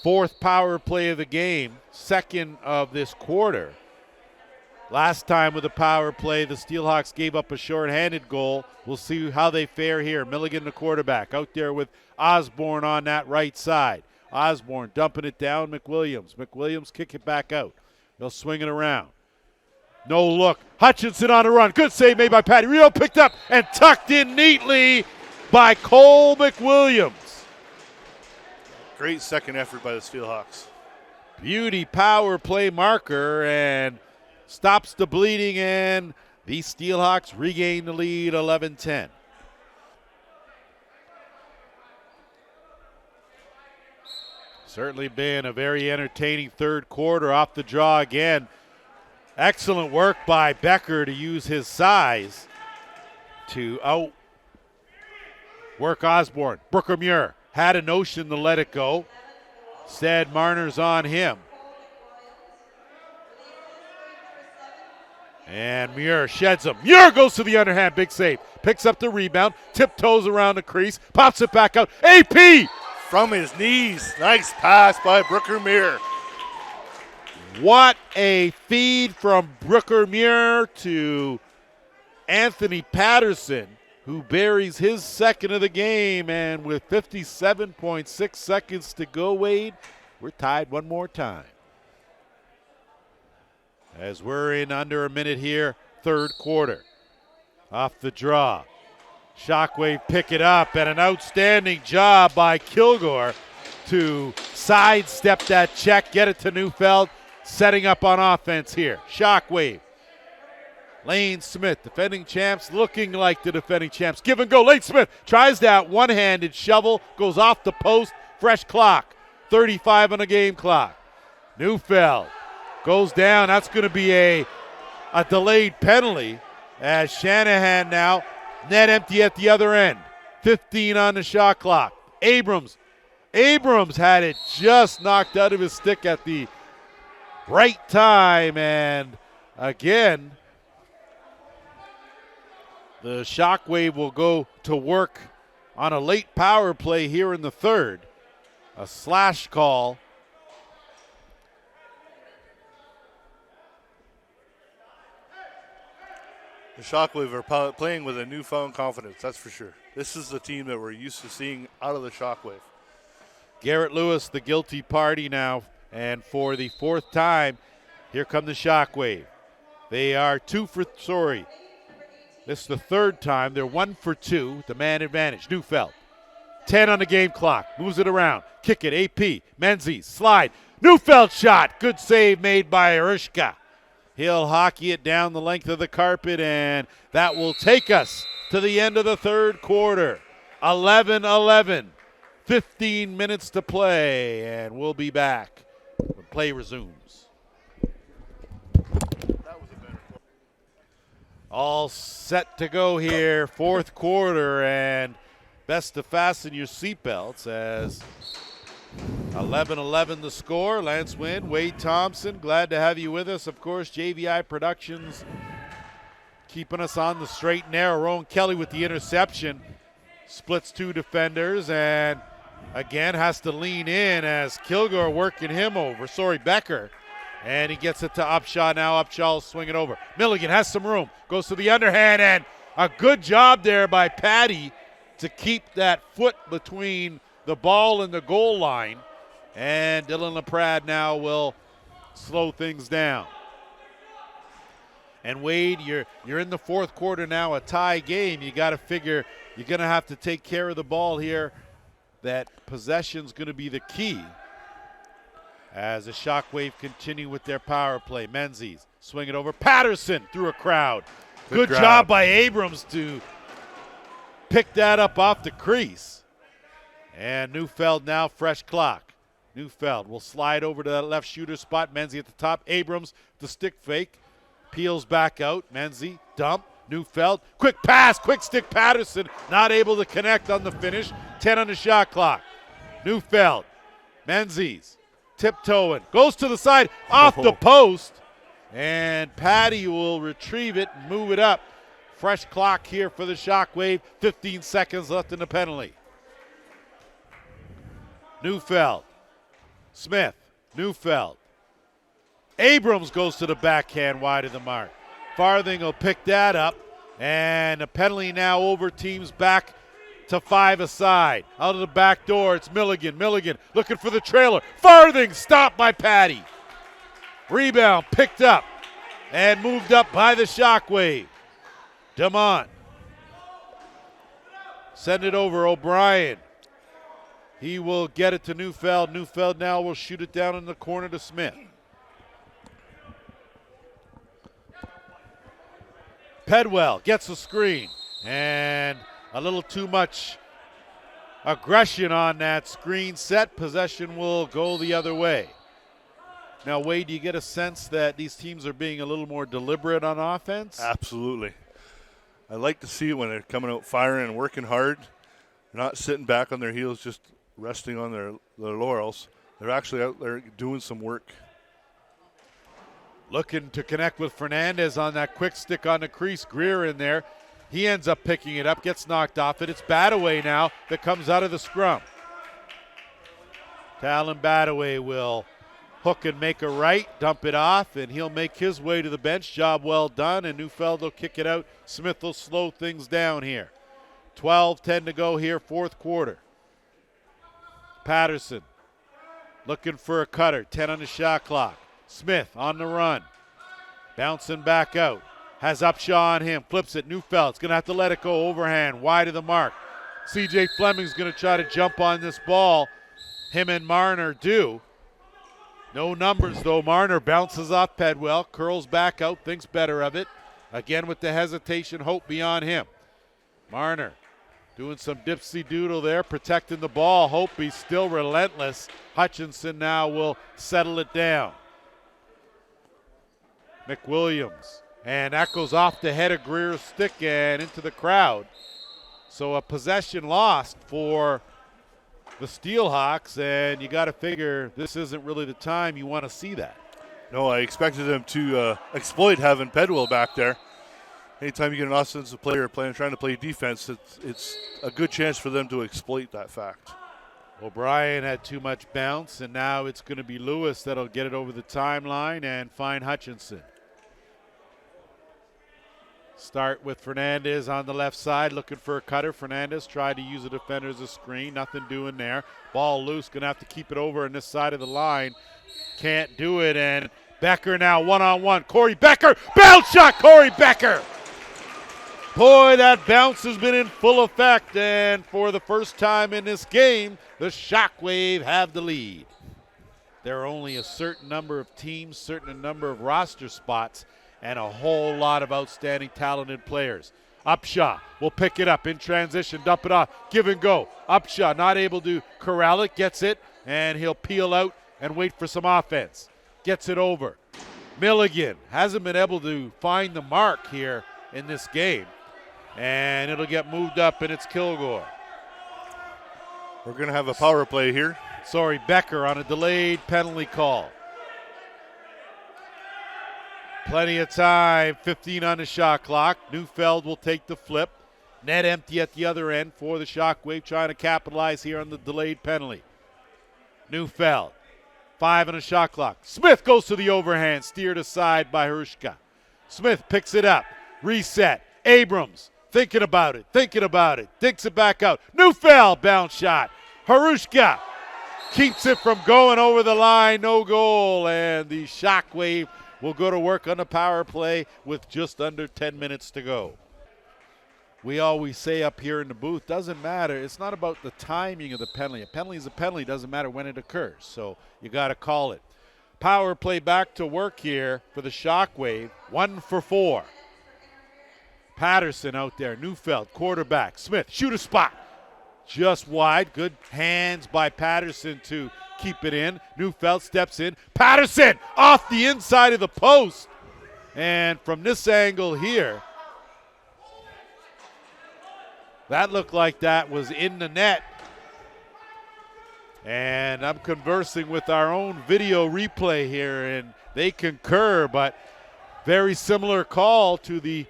Fourth power play of the game, second of this quarter. Last time with a power play, the Steelhawks gave up a shorthanded goal. We'll see how they fare here. Milligan, the quarterback, out there with Osborne on that right side. Osborne dumping it down, McWilliams kick it back out. They'll swing it around. No look. Hutchinson on a run. Good save made by Patty. Rio picked up and tucked in neatly by Cole McWilliams. Great second effort by the Steelhawks. Beauty power play marker and stops the bleeding, and the Steelhawks regain the lead 11-10. Certainly been a very entertaining third quarter. Off the draw again. Excellent work by Becker to use his size to outwork Osborne. Brooker Muir had a notion to let it go. Instead, Marner's on him. And Muir sheds him. Muir goes to the underhand, big save. Picks up the rebound, tiptoes around the crease, pops it back out. AP! From his knees. Nice pass by Brooker Muir. What a feed from Brooker Muir to Anthony Patterson, who buries his second of the game. And with 57.6 seconds to go, Wade, we're tied one more time. As we're in under a minute here, third quarter. Off the draw. Shockwave pick it up, and an outstanding job by Kilgore to sidestep that check, get it to Neufeld, setting up on offense here. Shockwave. Lane Smith, defending champs, looking like the defending champs. Give and go. Lane Smith tries that one-handed shovel, goes off the post, fresh clock. 35 on the game clock. Neufeld goes down. That's going to be a delayed penalty as Shanahan now net empty at the other end. 15 on the shot clock. Abrams had it just knocked out of his stick at the right time. And again, the Shockwave will go to work on a late power play here in the third. A slash call. The Shockwave are playing with a newfound confidence, that's for sure. This is the team that we're used to seeing out of the Shockwave. Garrett Lewis, the guilty party now, and for the fourth time, here come the Shockwave. They are this is the third time. They're 1 for 2, the man advantage. Neufeld, 10 on the game clock, moves it around, kick it, AP, Menzies, slide, Neufeld shot, good save made by Erishka. He'll hockey it down the length of the carpet, and that will take us to the end of the third quarter. 11-11, 15 minutes to play, and we'll be back when play resumes. All set to go here, fourth quarter, and best to fasten your seatbelts as 11-11 the score. Lance Wynn, Wade Thompson, glad to have you with us. Of course, JVI Productions keeping us on the straight and narrow. Rowan Kelly with the interception. Splits two defenders and again has to lean in as Kilgore working him over. Becker. And he gets it to Upshaw now. Upshaw will swing it over. Milligan has some room. Goes to the underhand, and a good job there by Patty to keep that foot between the ball and the goal line. And Dylan LaPrade now will slow things down. And Wade, you're in the fourth quarter now, a tie game. You got to figure you're going to have to take care of the ball here. That possession's going to be the key. As the Shockwave continue with their power play. Menzies swing it over. Patterson through a crowd. Good job by Abrams to pick that up off the crease. And Neufeld now fresh clock. Neufeld will slide over to that left shooter spot. Menzies at the top. Abrams the stick fake. Peels back out. Menzies dump. Neufeld. Quick pass. Quick stick Patterson. Not able to connect on the finish. 10 on the shot clock. Neufeld. Menzies. Tiptoeing, goes to the side, off the post, and Patty will retrieve it and move it up. Fresh clock here for the Shockwave, 15 seconds left in the penalty. Neufeld, Smith, Neufeld. Abrams goes to the backhand wide of the mark. Farthing will pick that up, and the penalty now over teams back to 5 aside. Out of the back door, it's Milligan. Milligan looking for the trailer. Farthing stopped by Patty. Rebound picked up and moved up by the Shockwave. Demont. Send it over, O'Brien. He will get it to Neufeld. Neufeld now will shoot it down in the corner to Smith. Pedwell gets the screen, and a little too much aggression on that screen set. Possession will go the other way. Now, Wade, do you get a sense that these teams are being a little more deliberate on offense? Absolutely. I like to see it when they're coming out firing and working hard. They're not sitting back on their heels just resting on their laurels. They're actually out there doing some work. Looking to connect with Fernandez on that quick stick on the crease. Greer in there. He ends up picking it up, gets knocked off it. It's Badaway now that comes out of the scrum. Talon Badaway will hook and make a right, dump it off, and he'll make his way to the bench. Job well done, and Neufeld will kick it out. Smith will slow things down here. 12-10 to go here, fourth quarter. Patterson looking for a cutter, 10 on the shot clock. Smith on the run, bouncing back out. Has Upshaw on him, flips it, Neufeld's going to have to let it go, overhand, wide of the mark. C.J. Fleming's going to try to jump on this ball. Him and Marner do. No numbers, though. Marner bounces off Pedwell, curls back out, thinks better of it. Again with the hesitation, Hope beyond him. Marner doing some dipsy-doodle there, protecting the ball. Hope he's still relentless. Hutchinson now will settle it down. McWilliams. And that goes off the head of Greer's stick and into the crowd. So a possession lost for the Steelhawks, and you got to figure this isn't really the time you want to see that. No, I expected them to exploit having Pedwell back there. Anytime you get an offensive player trying to play defense, it's a good chance for them to exploit that fact. O'Brien had too much bounce, and now it's going to be Lewis that'll get it over the timeline and find Hutchinson. Start with Fernandez on the left side, looking for a cutter. Fernandez tried to use a defender as a screen. Nothing doing there. Ball loose, going to have to keep it over on this side of the line. Can't do it, and Becker now one-on-one. Corey Becker, bounce shot, Corey Becker. Boy, that bounce has been in full effect, and for the first time in this game, the Shockwave have the lead. There are only a certain number of teams, certain number of roster spots, and a whole lot of outstanding talented players. Upshaw will pick it up in transition, dump it off, give and go. Upshaw not able to corral it, gets it, and he'll peel out and wait for some offense. Gets it over. Milligan hasn't been able to find the mark here in this game, and it'll get moved up, and it's Kilgore. We're going to have a power play here. Sorry, Becker on a delayed penalty call. Plenty of time, 15 on the shot clock. Neufeld will take the flip. Net empty at the other end for the Shockwave, trying to capitalize here on the delayed penalty. Neufeld, 5 on the shot clock. Smith goes to the overhand, steered aside by Harushka. Smith picks it up, reset. Abrams, thinking about it, digs it back out. Neufeld, bounce shot. Harushka keeps it from going over the line, no goal, and the Shockwave will go to work on the power play with just under 10 minutes to go. We always say up here in the booth, doesn't matter. It's not about the timing of the penalty. A penalty is a penalty, doesn't matter when it occurs. So you got to call it. Power play back to work here for the Shockwave. 1 for 4. Patterson out there. Neufeld, quarterback. Smith, shoot a spot. Just wide. Good hands by Patterson to keep it in. Neufeld steps in. Patterson off the inside of the post. And from this angle here, that looked like that was in the net. And I'm conversing with our own video replay here, and they concur, but very similar call to the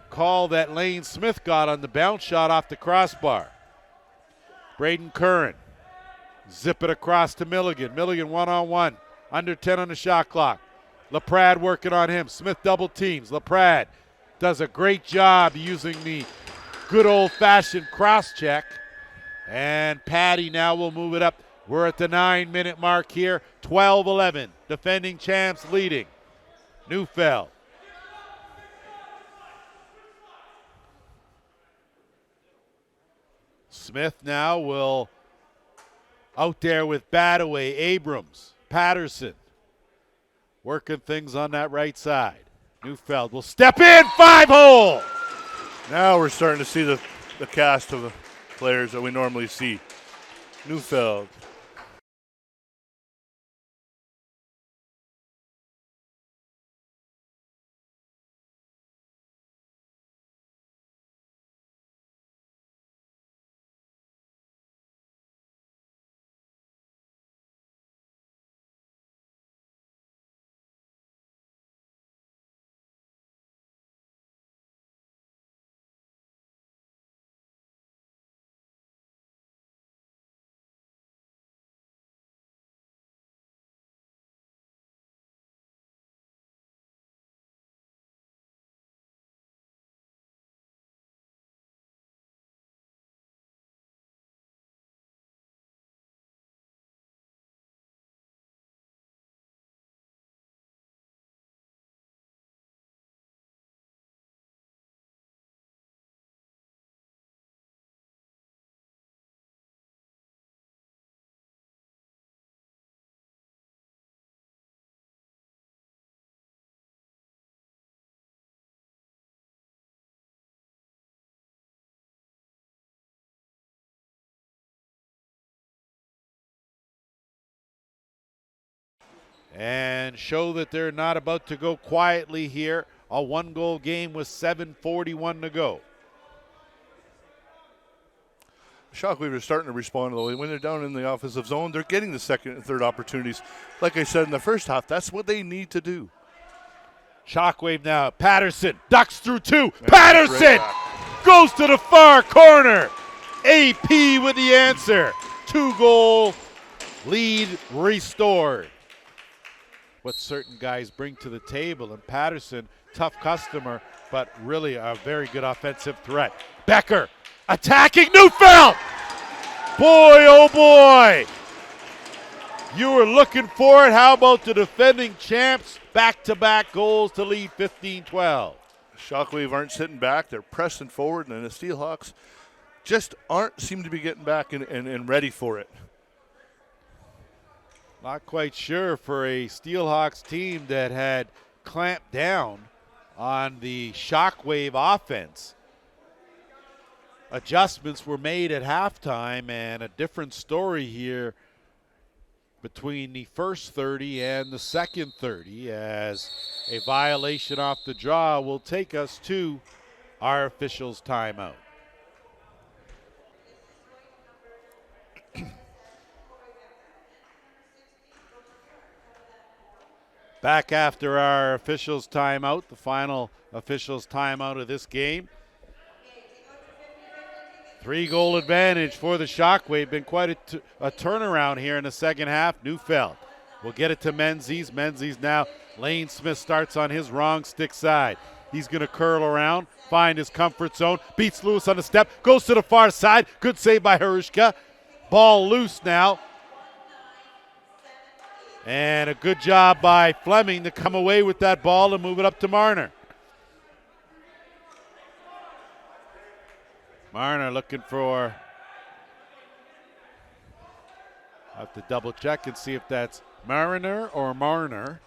call that Lane Smith got on the bounce shot off the crossbar. Braden Curran, zip it across to Milligan. Milligan one-on-one, under 10 on the shot clock. LaPrade working on him. Smith double teams. LaPrade does a great job using the good old-fashioned cross-check. And Patty now will move it up. We're at the 9-minute mark here. 12-11. Defending champs leading. Neufeld. Smith now will out there with Badaway, Abrams, Patterson. Working things on that right side. Neufeld will step in, 5-hole. Now we're starting to see the cast of the players that we normally see. Neufeld. And show that they're not about to go quietly here. A 1-goal game with 7:41 to go. Shockwave are starting to respond, though. When they're down in the offensive zone, they're getting the second and third opportunities. Like I said in the first half, that's what they need to do. Shockwave now. Patterson ducks through 2. Patterson goes to the far corner. AP with the answer. 2-goal lead restored. What certain guys bring to the table, and Patterson, tough customer, but really a very good offensive threat. Becker attacking Neufeld. Boy, oh boy. You were looking for it. How about the defending champs? Back-to-back goals to lead 15-12. Shockwave aren't sitting back. They're pressing forward, and the Steelhawks just seem to be getting back and ready for it. Not quite sure for a Steelhawks team that had clamped down on the Shockwave offense. Adjustments were made at halftime, and a different story here between the first 30 and the second 30, as a violation off the draw will take us to our officials' timeout. Back after our officials' timeout, the final officials' timeout of this game. 3-goal advantage for the Shockwave. Been quite a turnaround here in the second half. Neufeld will get it to Menzies. Menzies now. Lane Smith starts on his wrong stick side. He's going to curl around, find his comfort zone, beats Lewis on the step, goes to the far side. Good save by Harushka. Ball loose now. And a good job by Fleming to come away with that ball and move it up to Marner. Marner looking for, I have to double check and see if that's Mariner or Marner,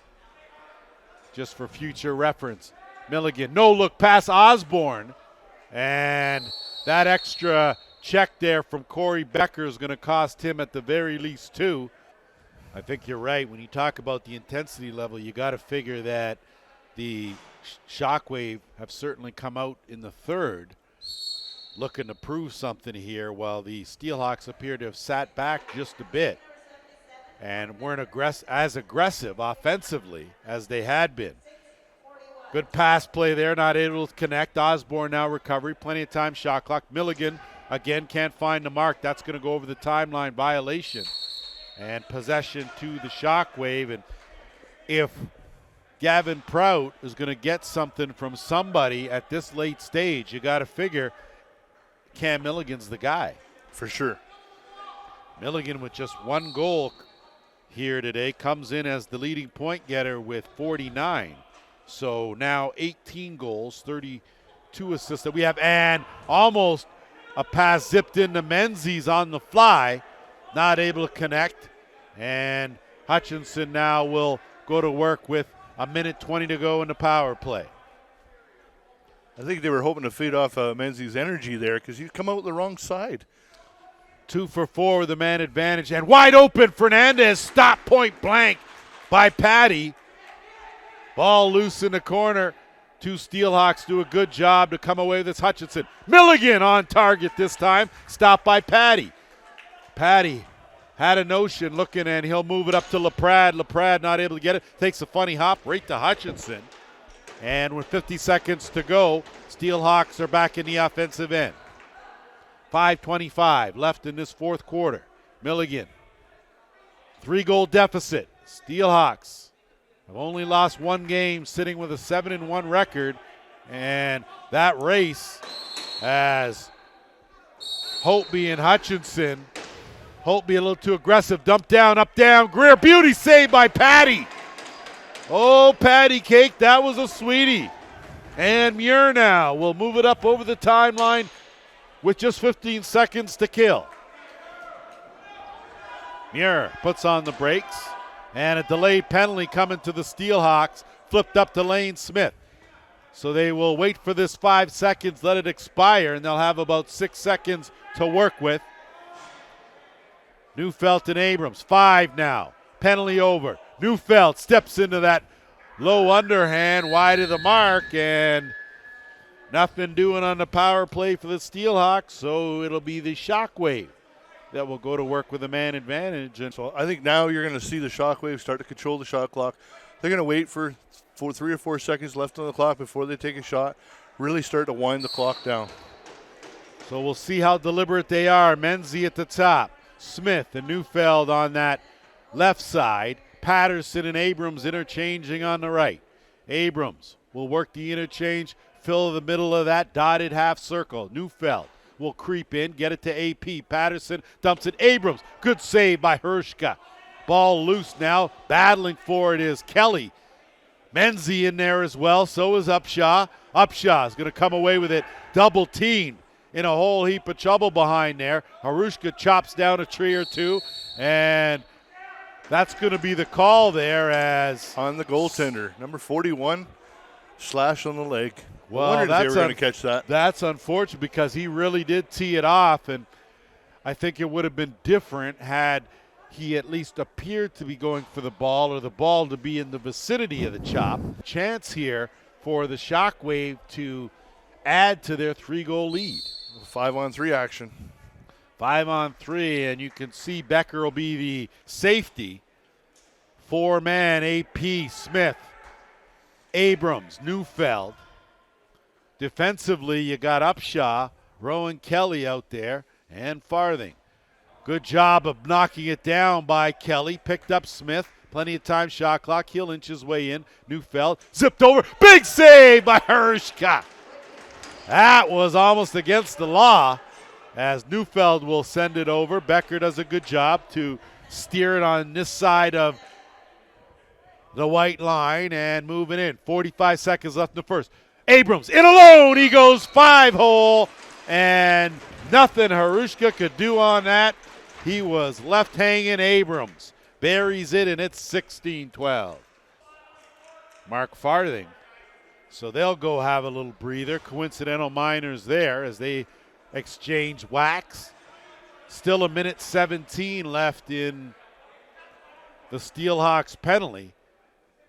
just for future reference. Milligan, no look pass Osborne, and that extra check there from Corey Becker is going to cost him at the very least 2. I think you're right. When you talk about the intensity level, you got to figure that the Shockwave have certainly come out in the third looking to prove something here, while the Steelhawks appear to have sat back just a bit and weren't as aggressive offensively as they had been. Good pass play there, not able to connect. Osborne now recovery, plenty of time, shot clock. Milligan again can't find the mark. That's going to go over the timeline, violation. And possession to the Shockwave. And if Gavin Prout is going to get something from somebody at this late stage, you got to figure Cam Milligan's the guy. For sure. Milligan with just 1 goal here today comes in as the leading point getter with 49. So now 18 goals, 32 assists that we have, and almost a pass zipped into Menzies on the fly. Not able to connect, and Hutchinson now will go to work with 1:20 to go in the power play. I think they were hoping to feed off Menzies' energy there, because he's come out the wrong side. 2 for 4 with the man advantage, and wide open Fernandez, stopped point blank by Patty. Ball loose in the corner. 2 Steelhawks do a good job to come away with this. Hutchinson. Milligan on target this time, stopped by Patty. Patty had a notion looking, and he'll move it up to LaPrade. LaPrade not able to get it. Takes a funny hop right to Hutchinson. And with 50 seconds to go, Steelhawks are back in the offensive end. 5:25 left in this fourth quarter. Milligan, 3-goal deficit. Steelhawks have only lost 1 game, sitting with a 7-1 record. And that race as Holtby and Hutchinson. Holtby a little too aggressive. Dump down, up, down. Greer, beauty save by Patty. Oh, Patty Cake, that was a sweetie. And Muir now will move it up over the timeline with just 15 seconds to kill. Muir puts on the brakes, and a delayed penalty coming to the Steelhawks, flipped up to Lane Smith. So they will wait for this 5 seconds, let it expire, and they'll have about 6 seconds to work with. Neufeld and Abrams, 5 now. Penalty over. Neufeld steps into that low underhand, wide of the mark, and nothing doing on the power play for the Steelhawks, so it'll be the Shockwave that will go to work with a man advantage. And so I think now you're going to see the Shockwave start to control the shot clock. They're going to wait for 3 or 4 seconds left on the clock before they take a shot, really start to wind the clock down. So we'll see how deliberate they are. Menzie at the top. Smith and Neufeld on that left side. Patterson and Abrams interchanging on the right. Abrams will work the interchange, fill the middle of that dotted half circle. Neufeld will creep in, get it to AP. Patterson dumps it. Abrams, good save by Hershka. Ball loose now. Battling for it is Kelly. Menzie in there as well. So is Upshaw. Upshaw is going to come away with it. Double teamed in a whole heap of trouble behind there. Harushka chops down a tree or two, and that's going to be the call there as on the goaltender, number 41, slash on the leg. Well, I wondered if they were going to catch that. That's unfortunate because he really did tee it off, and I think it would have been different had he at least appeared to be going for the ball or the ball to be in the vicinity of the chop. Chance here for the Shockwave to add to their 3-goal lead. 5-on-3 action. 5-on-3, and you can see Becker will be the safety. 4-man, AP, Smith, Abrams, Neufeld. Defensively, you got Upshaw, Rowan Kelly out there, and Farthing. Good job of knocking it down by Kelly. Picked up Smith. Plenty of time, shot clock. He'll inch his way in. Neufeld zipped over. Big save by Hershka. That was almost against the law as Neufeld will send it over. Becker does a good job to steer it on this side of the white line and move it in. 45 seconds left in the first. Abrams in alone. He goes 5-hole, and nothing Harushka could do on that. He was left hanging. Abrams buries it, and it's 16-12. Mark Farthing. So they'll go have a little breather. Coincidental minors there as they exchange whacks. Still a minute 17 left in the Steelhawks penalty.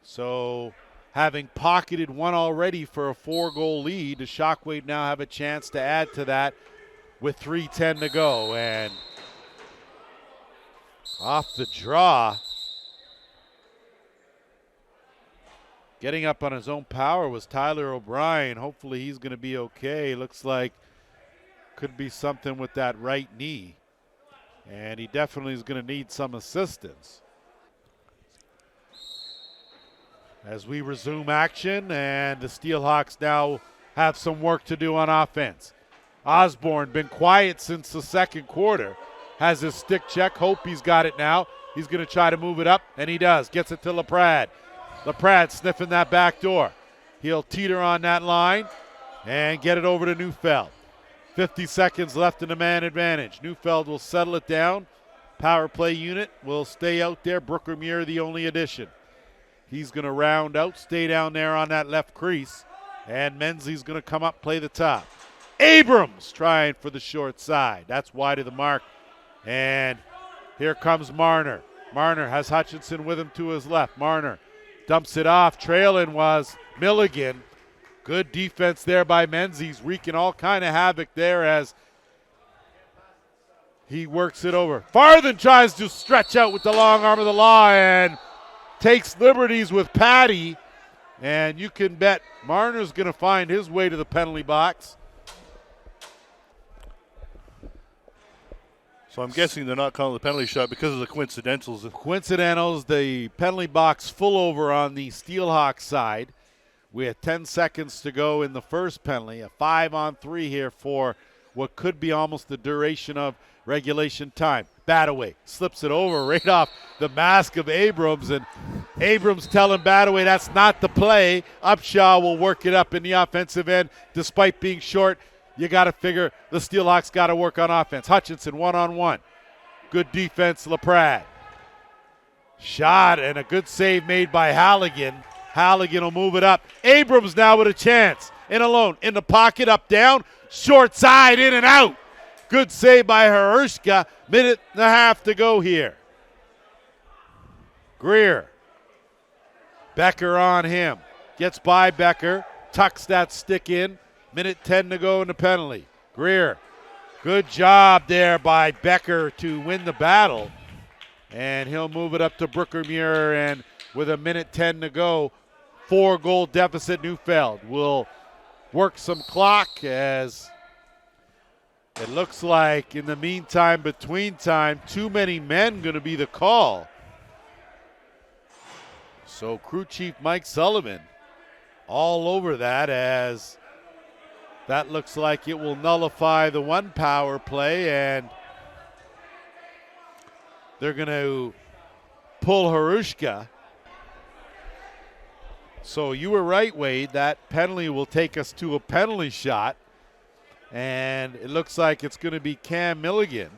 So having pocketed one already for a 4-goal lead, the Shockwave now have a chance to add to that with 3:10 to go. And off the draw, getting up on his own power was Tyler O'Brien. Hopefully he's going to be okay. Looks like could be something with that right knee. And he definitely is going to need some assistance. As we resume action, and the Steelhawks now have some work to do on offense. Osborne been quiet since the second quarter. Has his stick check. Hope he's got it now. He's going to try to move it up, and he does. Gets it to LaPrade. LaPrade sniffing that back door. He'll teeter on that line and get it over to Neufeld. 50 seconds left in the man advantage. Neufeld will settle it down. Power play unit will stay out there. Brooker Muir the only addition. He's going to round out, stay down there on that left crease, and Menzie's going to come up, play the top. Abrams trying for the short side. That's wide of the mark. And here comes Marner. Marner has Hutchinson with him to his left. Marner dumps it off. Trailing was Milligan. Good defense there by Menzies, wreaking all kind of havoc there as he works it over. Farthing tries to stretch out with the long arm of the law and takes liberties with Patty. And you can bet Marner's going to find his way to the penalty box. So I'm guessing they're not calling the penalty shot because of the coincidentals. Coincidentals, the penalty box full over on the Steelhawks side. We had 10 seconds to go in the first penalty. A 5-on-3 here for what could be almost the duration of regulation time. Badaway slips it over right off the mask of Abrams, and Abrams telling Badaway that's not the play. Upshaw will work it up in the offensive end. Despite being short, you got to figure the Steelhawks got to work on offense. Hutchinson one-on-one. Good defense, LaPrade. Shot and a good save made by Halligan. Halligan will move it up. Abrams now with a chance. In alone, in the pocket, up, down. Short side, in and out. Good save by Hershka. Minute and a half to go here. Greer. Becker on him. Gets by Becker. Tucks that stick in. Minute 10 to go in the penalty. Greer. Good job there by Becker to win the battle. And he'll move it up to Brooker Muir, and with a minute 10 to go, 4-goal deficit. Neufeld will work some clock as it looks like in the meantime, between time, too many men going to be the call. So crew chief Mike Sullivan all over that as That looks like it will nullify the one power play, and they're going to pull Harushka. So you were right, Wade. That penalty will take us to a penalty shot. And it looks like it's going to be Cam Milligan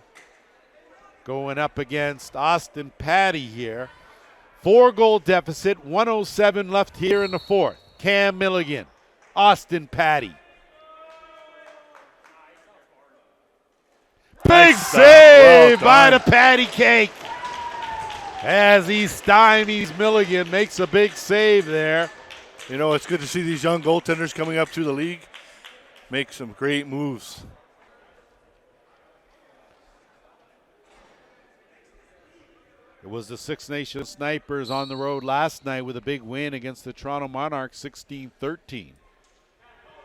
going up against Austin Patty here. 4-goal deficit, 1:07 left here in the fourth. Cam Milligan, Austin Patty. Big save by the Patty Cake as he stymies Milligan, makes a big save there. You know, it's good to see these young goaltenders coming up through the league make some great moves. It was the Six Nations Snipers on the road last night with a big win against the Toronto Monarchs, 16-13,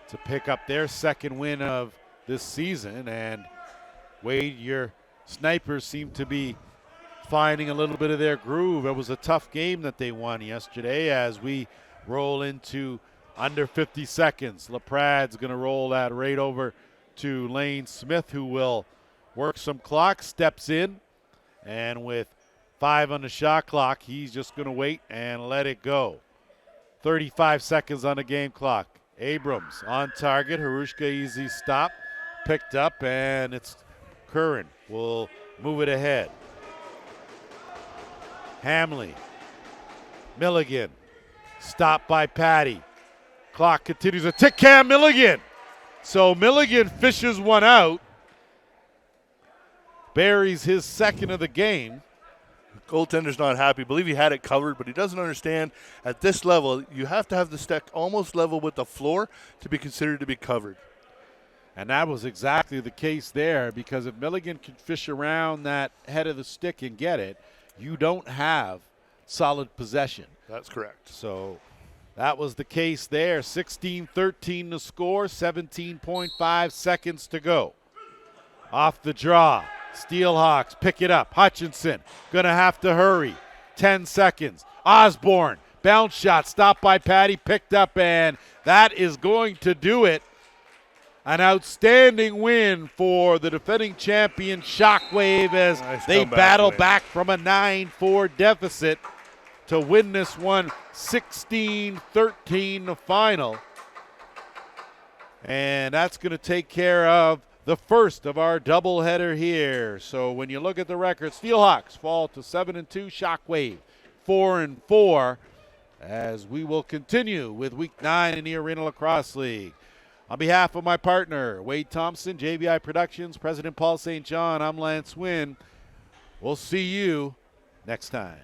to pick up their second win of this season. And Wade, your Snipers seem to be finding a little bit of their groove. It was a tough game that they won yesterday. As we roll into under 50 seconds, LaPrad's going to roll that right over to Lane Smith, who will work some clock, steps in, and with 5 on the shot clock, he's just going to wait and let it go. 35 seconds on the game clock. Abrams on target. Harushka easy stop. Picked up, and it's Curran will move it ahead. Hamley. Milligan. Stopped by Patty. Clock continues to tick. Cam Milligan. So Milligan fishes one out. Buries his second of the game. Goaltender's not happy. I believe he had it covered, but he doesn't understand at this level, you have to have the stick almost level with the floor to be considered to be covered. And that was exactly the case there, because if Milligan can fish around that head of the stick and get it, you don't have solid possession. That's correct. So that was the case there. 16-13 to score, 17.5 seconds to go. Off the draw. Steelhawks pick it up. Hutchinson going to have to hurry. 10 seconds. Osborne, bounce shot, stopped by Patty, picked up, and that is going to do it. An outstanding win for the defending champion Shockwave as they battle back from a 9-4 deficit to win this one 16-13 the final. And that's going to take care of the first of our doubleheader here. So when you look at the record, Steelhawks fall to 7-2, Shockwave 4-4, as we will continue with Week 9 in the Arena Lacrosse League. On behalf of my partner, Wade Thompson, JVI Productions, President Paul St. John, I'm Lance Wynn. We'll see you next time.